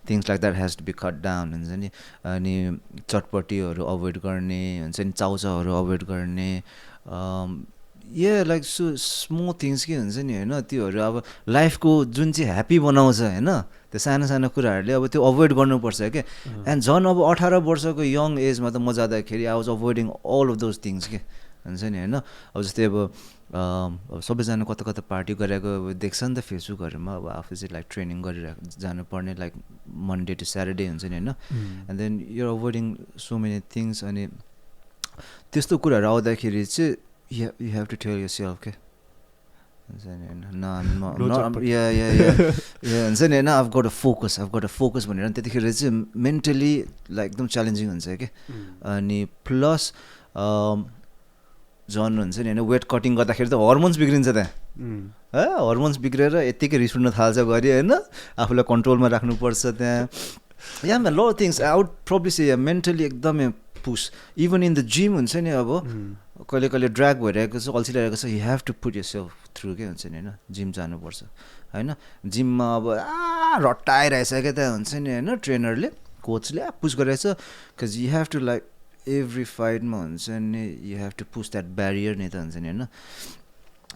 Things like that has to be cut down हुन्छ नि. अनि चटपटीहरू अभोइड गर्ने हुन्छ नि. चाउचाउहरू अभोइड गर्ने. लाइक सो स्मल थिङ्स के हुन्छ नि हैन. त्योहरू अब लाइफको जुन चाहिँ ह्याप्पी बनाउँछ हैन. त्यो सानो सानो कुराहरूले अब त्यो अभोइड गर्नुपर्छ क्या. एन्ड झन् अब 18 वर्षको यङ एजमा त म जाँदाखेरि I was avoiding all of those things के हुन्छ नि हैन. अब जस्तै अब सबैजना कता कता पार्टी गरेको देख्छ नि त फेसबुकहरूमा. अब आफू चाहिँ लाइक ट्रेनिङ गरिरहेको जानुपर्ने लाइक मन्डे टु स्याटरडे हुन्छ नि हैन. And then you are avoiding so many things. अनि त्यस्तो कुराहरू आउँदाखेरि चाहिँ you have to tell yourself के हुन्छ नि हैन. हुन्छ नि हैन. I've got to focus भनेर त्यतिखेर चाहिँ मेन्टली लाइक एकदम च्यालेन्जिङ हुन्छ के. अनि प्लस झन् हुन्छ नि हैन. वेट कटिङ गर्दाखेरि त हर्मोन्स बिग्रिन्छ त्यहाँ. हर्मोन्स बिग्रेर यत्तिकै रिस उठ्न थाल्छ घरि हैन. आफूलाई कन्ट्रोलमा राख्नुपर्छ त्यहाँ. Lot things I would probably say mentally एकदमै पुस. इभन इन द जिम हुन्छ नि अब कहिले कहिले ड्र्याग भइरहेको छ, अल्छिरहेको छ, you have to put yourself through के हुन्छ नि हैन. जिम जानुपर्छ हैन. जिममा अब रटाइरहेछ क्या त्यहाँ हुन्छ नि हैन. ट्रेनरले कोचले पुस गरिरहेछ. Because you have to like every फाइटमा हुन्छ नि you have to push that barrier नि त हुन्छ नि हैन.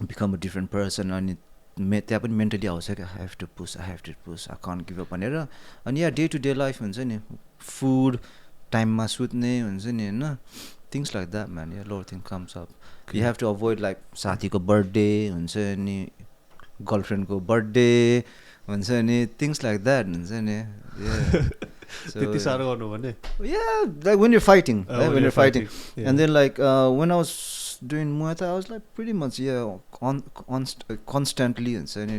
Become a different person. अनि त्यहाँ पनि मेन्टली आउँछ क्या. I have to push I can't give up भनेर. अनि डे टु डे लाइफ हुन्छ नि. फुड टाइममा सुत्ने हुन्छ नि हैन. Things like that man. Lot thing comes up. You have to avoid like साथीको बर्थडे हुन्छ नि, गर्लफ्रेन्डको बर्थडे हुन्छ नि. थिङ्स लाइक द्याट हुन्छ नि. त्यति साह्रो गर्नु भने like when you're fighting and then like when I was doing Muay Thai I was like pretty much constantly हुन्छ नि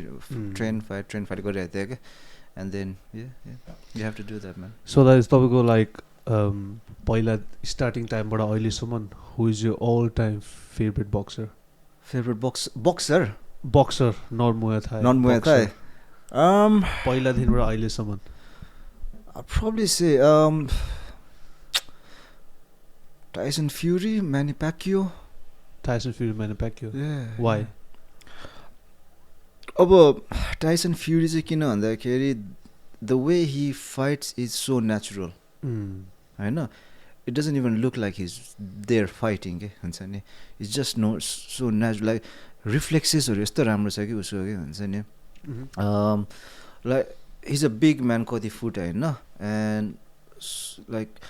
train fight गरिरहेको थिएँ क्या. and then you have to do that man. So that is तपाईँको like पहिला starting टाइमबाट अहिलेसम्म who is your all time favorite boxer? Boxer not Muay Thai. पहिलादेखिबाट अहिलेसम्म I'd probably say Tyson Fury, Manny Pacquiao. Yeah. Why? अब Tyson Fury चाहिँ किन भन्दाखेरि the way he fights is so natural. हैन. It doesn't even look like he's there fighting के हुन्छ नि. It's just so natural. Like reflexesहरू यस्तो राम्रो छ कि उसको के हुन्छ नि. Like he's a big man, कति फुट हैन. And like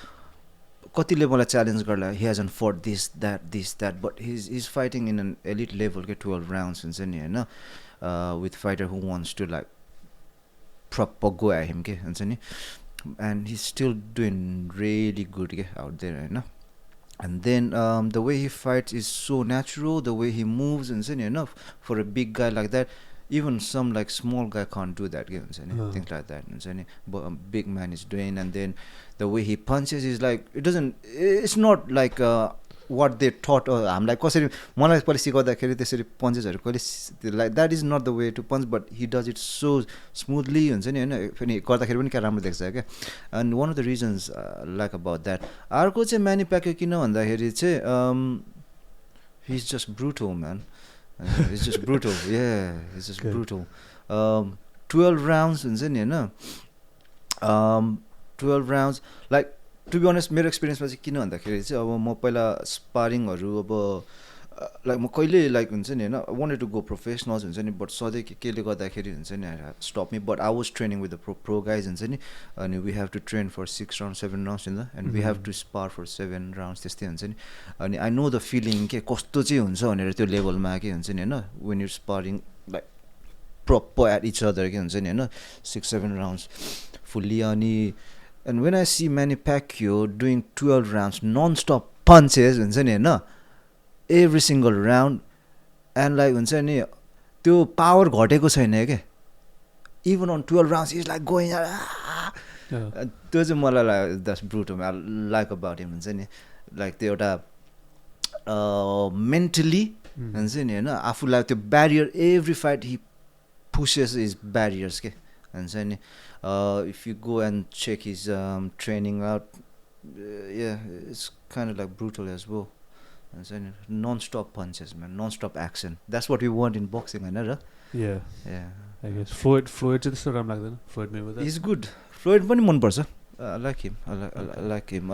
कतिले मलाई च्यालेन्ज गर्ला. He hasn't fought this that but he's fighting in an elite level के 12 rounds हुन्छ नि हैन. With fighter who wants to like proper go at him के हुन्छ नि. And he's still doing really good out there हैन. And then the way he fights is so natural, the way he moves हुन्छ नि हैन. For a big guy like that, even some like small guy can't do that हुन्छ नि. Things like that हुन्छ नि. But a big man is doing. And then the way he punches is like it's not like what they taught. हामीलाई कसरी मलाई पहिले सिकाउँदाखेरि त्यसरी पन्चेसहरू कहिले like that is not the way to punch, but he does it so smoothly हुन्छ नि हैन. फेरि गर्दाखेरि पनि क्या राम्रो देख्छ क्या. And one of the reasons I like about that. अर्को चाहिँ म्यानी प्याक्यो किन भन्दाखेरि चाहिँ he's just brutal, man. He's just brutal. Yeah, he's just Good. brutal. 12 rounds हुन्छ नि होइन 12 rounds like to be honest मेरो एक्सपिरियन्समा चाहिँ किन भन्दाखेरि चाहिँ अब म पहिला स्पारिङहरू अब लाइक म कहिले लाइक हुन्छ नि होइन वान्टेड टु गो प्रोफेसनल्स हुन्छ नि बट सधैँ केले गर्दाखेरि हुन्छ नि stop me but I was training with the pro guys हुन्छ नि अनि we have to train for 6 rounds 7 rounds होइन and we have to spar for 7 rounds त्यस्तै हुन्छ नि अनि आई नो द फिलिङ के कस्तो चाहिँ हुन्छ भनेर त्यो लेभलमा के हुन्छ नि होइन when you sparring like proper at each other के हुन्छ नि होइन 6-7 rounds fully अनि and when I see Manny Pacquiao doing 12 rounds non-stop punches हुन्छ नि होइन every single round and like हुन्छ नि त्यो पावर घटेको छैन क्या even on 12 rounds he's like going त्यो चाहिँ मलाई that's brutal I like about him हुन्छ नि like त्यो एउटा mentally हुन्छ नि होइन आफूलाई त्यो barrier every fight he pushes his barriers ke and if you go and check his training out yeah it's kind of like brutal as well and non-stop punches man non-stop action that's what we want in boxing right? yeah I guess Floyd चाहिँ त्यस्तो राम्रो लाग्दैन Floyd Mayweather he's good Floyd पनि मन पर्छ I like him I like him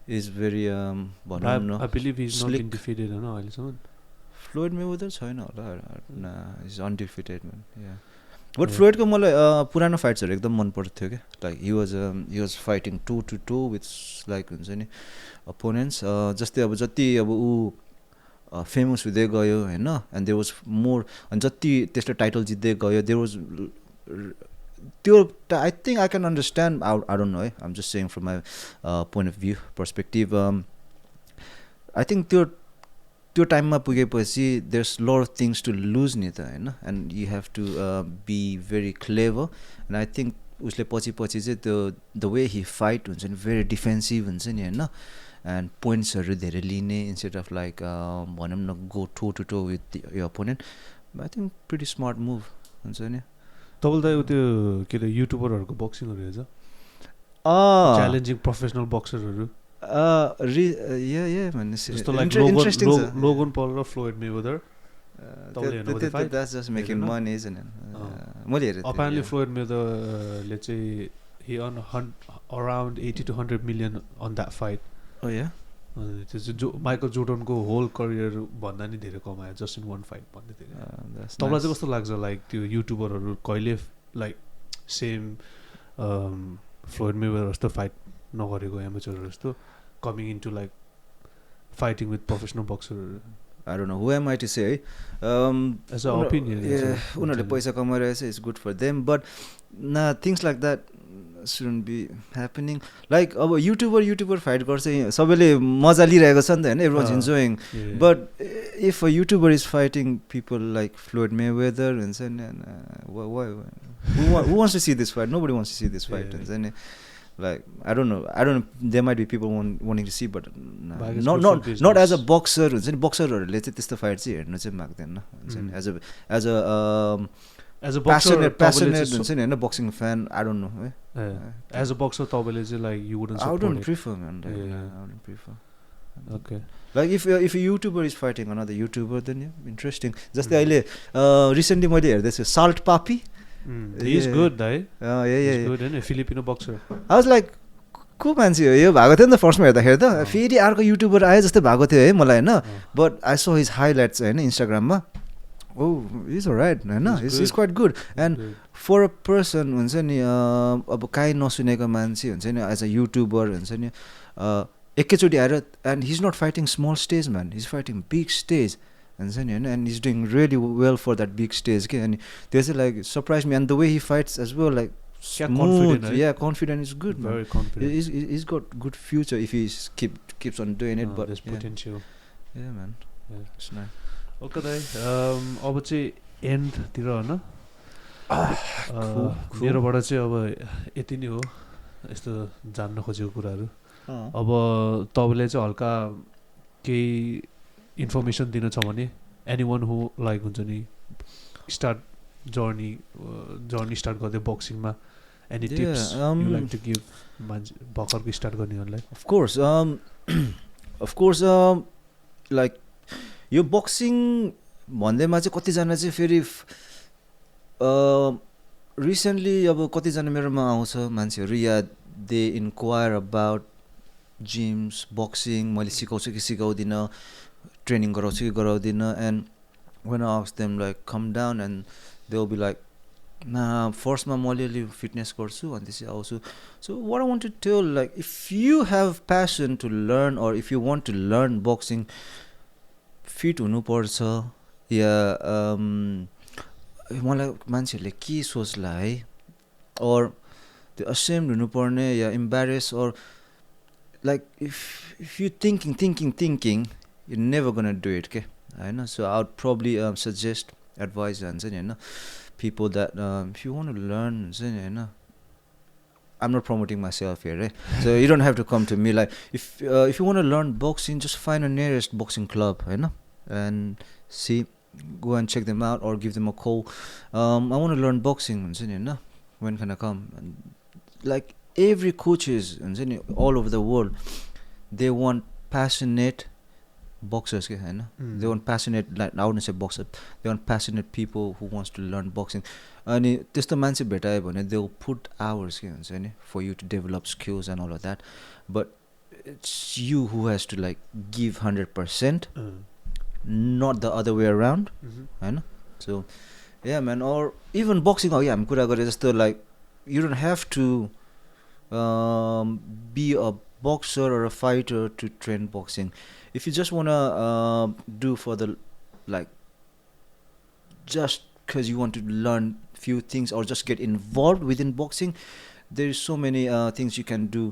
he's very I believe he's not undefeated होइन अहिलेसम्म Floyd Mayweather छैन होला nah he's undefeated man yeah but Floyd को मलाई पुरानो फाइट्सहरु एकदम मन पर्थ्यो के like he was fighting toe to toe with like हुन्छ नि opponents जस्तै अब जति अब उ फेमस हुँदै गयो हैन and there was more and जति त्यसले टाइटल जित्दै गयो there was त्यो I think I can understand I don't know I'm just saying from my point of view perspective I think त्यो टाइममा पुगेपछि there's a lot of things to lose नि त हैन and you have to be very clever and I think उसले पछि चाहिँ त्यो the way he fight हुन्छ नि very defensive हुन्छ नि हैन and pointsहरु धेरै लिने instead of like भनौं न go toe to toe with your opponent but I think pretty smart move हुन्छ नि तपाईले त्यो के रे युट्युबरहरुको बक्सिङहरु हेर्छ च्यालेन्जिङ प्रोफेसनल बक्सरहरु yeah man just like Logan Paul or Floyd Mayweather that's just making money isn't it apparently Floyd Mayweather let's say he earned around 80 to 100 million on that fight oh yeah Michael Jordan को whole career भन्दा नि धेरै कमायो just in one fight भन्दै थियो तपाईलाई चाहिँ कस्तो लाग्छ like त्यो युट्युबरहरु कहिले like same Floyd Mayweather जस्तो fight नगरेको एमेचरहरु जस्तो coming into like fighting with professional boxers I don't know who am I to say as an opinion उनीहरुले पैसा कमाइरहेछ it's good for them but nah things like that shouldn't be happening like अब YouTuber fight गर्छ सबैले मजा लिइरहेको छ नि त हैन everyone's enjoying but if a YouTuber is fighting people like Floyd Mayweather हुन्छ नि why who wants to see this fight nobody wants to see this fight हुन्छ नि like I don't know there might be people wanting to see but not as a boxer हुन्छ नि बक्सरहरुले चाहिँ त्यस्तो fight चाहिँ हेर्न चाहिँ माग्दैन हुन्छ नि as a passionate हुन्छ नि हैन boxing fan I don't know as a boxer तपाईले चाहिँ like you wouldn't support I wouldn't prefer man I wouldn't prefer okay like if a YouTuber is fighting another YouTuber then yeah interesting जस्तै अहिले recently मैले हेर्दै छु Salt Papi he is good right yeah he's good and a Filipino boxer I was like को मान्छे हो यो भएको थियो नि त फर्स्टमा हेर्दाखेरि त फेरि अर्को युट्युबर आए जस्तै भएको थियो है मलाई हैन but I so his highlights हैन इन्स्टाग्राममा oh he's alright हैन he's quite good and for a person हुन्छ नि अब काई नसुनेको मान्छे हुन्छ नि एज अ युट्युबर हुन्छ नि एकैचोटी आएर and he's not fighting small stage man he's fighting big stage हुन्छ नि हैन and he's doing really well for that big stage के अनि त्यो चाहिँ like surprised me and the way he fights as well like confident confident is good very confident he's got good future if he keeps on doing it but there's potential yeah man it's nice okay दाइ अब चाहिँ and तिर हैन मेरोबाट चाहिँ अब यति नै हो यस्तो जान्न खोजेको कुराहरु अब तपाईले चाहिँ हल्का केही इन्फर्मेसन दिन छ भने एनीवन हु लाइक हुन्छ नि स्टार्ट जर्नी स्टार्ट गर्दै बक्सिङमा any tips you like to give भर्खरको स्टार्ट गर्नेहरुलाई of course like यो बक्सिङ भन्दैमा चाहिँ कतिजना चाहिँ फेरि रिसेन्टली अब कतिजना मेरोमा आउँछ मान्छेहरू yeah they inquire about gyms boxing मैले सिकाउँछु कि सिकाउँदिनँ ट्रेनिङ गराउँछु कि गराउँदिनँ and when I ask them like come down and they'll be like nah फर्स्टमा म अलिअलि फिटनेस गर्छु अनि त्यसै आउँछु so what I want to tell like if you have passion to learn or if you want to learn boxing fit हुनुपर्छ या मलाई मान्छेहरूले के सोच्ला है or त्यो ashamed हुनुपर्ने या embarrassed or like if you thinking you're never gonna do it okay होइन so I would probably suggest advise हुन्छ नि होइन people that if you want to learn हुन्छ नि होइन I'm not promoting myself here right? So you don't have to come to me like if you want to learn boxing just find a nearest boxing club होइन and see go and check them out or give them a call I want to learn boxing हुन्छ नि होइन when can I come and like every coaches हुन्छ नि all over the world they want passionate boxers के हैन they want passionate like I wouldn't say boxer they want passionate people who wants to learn boxing अनि त्यस्तो मान्छे भेटायो भने they will put hours के हुन्छ नि for you to develop skills and all of that but it's you who has to like give 100% not the other way around हैन so yeah man or even boxing oh yeah हामी कुरा गरे जस्तो like you don't have to be a boxer or a fighter to train boxing if you just want to do for the like just because you want to learn few things or just get involved within boxing there is so many things you can do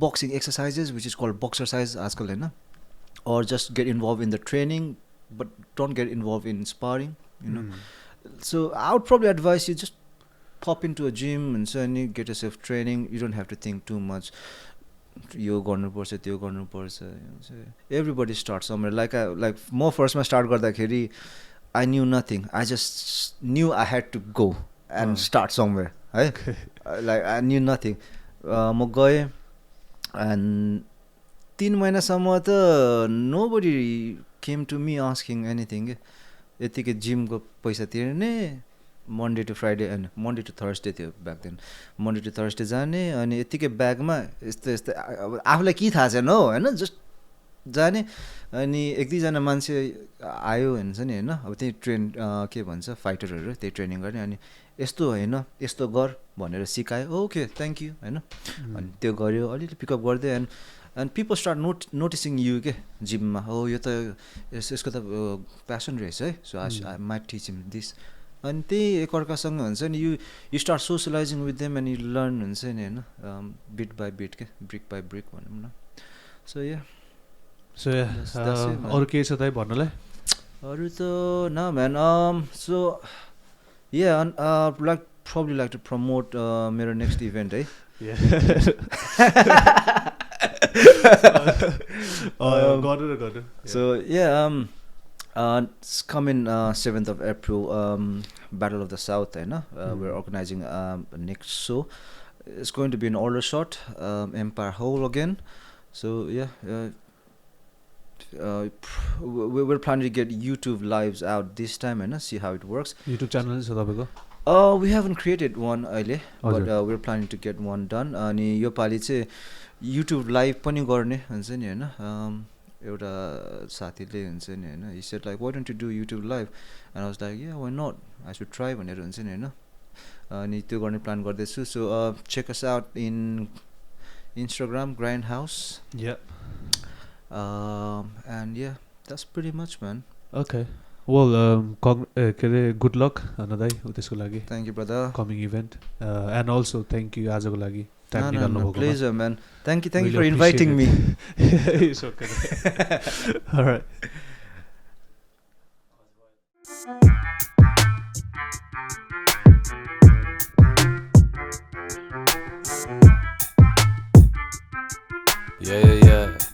boxing exercises which is called boxercise आजकल हैन or just get involved in the training but don't get involved in sparring you know so I would probably advise you just pop into a gym and suddenly get yourself training you don't have to think too much यो गर्नुपर्छ त्यो गर्नुपर्छ everybody starts somewhere like म फर्स्टमा start गर्दाखेरि I knew nothing I just knew I had to go and start somewhere है like I knew nothing म गएँ and 3 महिनासम्म त nobody came to me asking anything यतिकै जिमको पैसा तिर्ने Monday to Friday and Monday to Thursday थियो back then Monday to Thursday जाने अनि यतिकै ब्यागमा यस्तो यस्तो आफूलाई के थाहा छैन हो हैन जस्ट जाने अनि एक दुईजना मान्छे आयो हुन्छ नि हैन अब त्यही ट्रेन के भन्छ फाइटरहरू त्यही ट्रेनिङ गर्ने अनि यस्तो हैन यस्तो गर भनेर सिकायो ओके थ्याङ्क यू हैन अनि त्यो गर्यो अलिअलि पिकअप गर्दै and people start noticing you के जिममा हो यो त यसको त प्यासन रहेछ है so I might teach him this अनि त्यही एकअर्कासँग हुन्छ नि you start socializing with them and you learn हुन्छ नि हैन bit by bit के brick by brick भनौँ न so yeah अरु के छ त भन्नलाई अरु त न man so yeah like probably like to promote मेरो next event है गर्नु so yeah it's coming 7th of April Battle of the South हैन we're organizing next show it's going to be an Aldershot Empire Hall again so yeah we're planning to get YouTube lives out this time and see how it works YouTube channel is तपाईको we haven't created one अहिले but we're planning to get one done अनि यो पाली चाहिँ YouTube live पनि गर्ने हुन्छ नि हैन एउटा साथीले हुन्छ नि हैन he said like why don't you do YouTube live and I was like yeah why not I should try भनेर हुन्छ नि हैन अनि त्यो गर्ने प्लान गर्दै छु so check us out in Instagram Grindhouse and yeah that's pretty much man okay well good luck anadai त्यसको लागि thank you brother coming event and also thank you आजको लागि time निकाल्नु भएको pleasure man thank you for inviting me it's okay all right yeah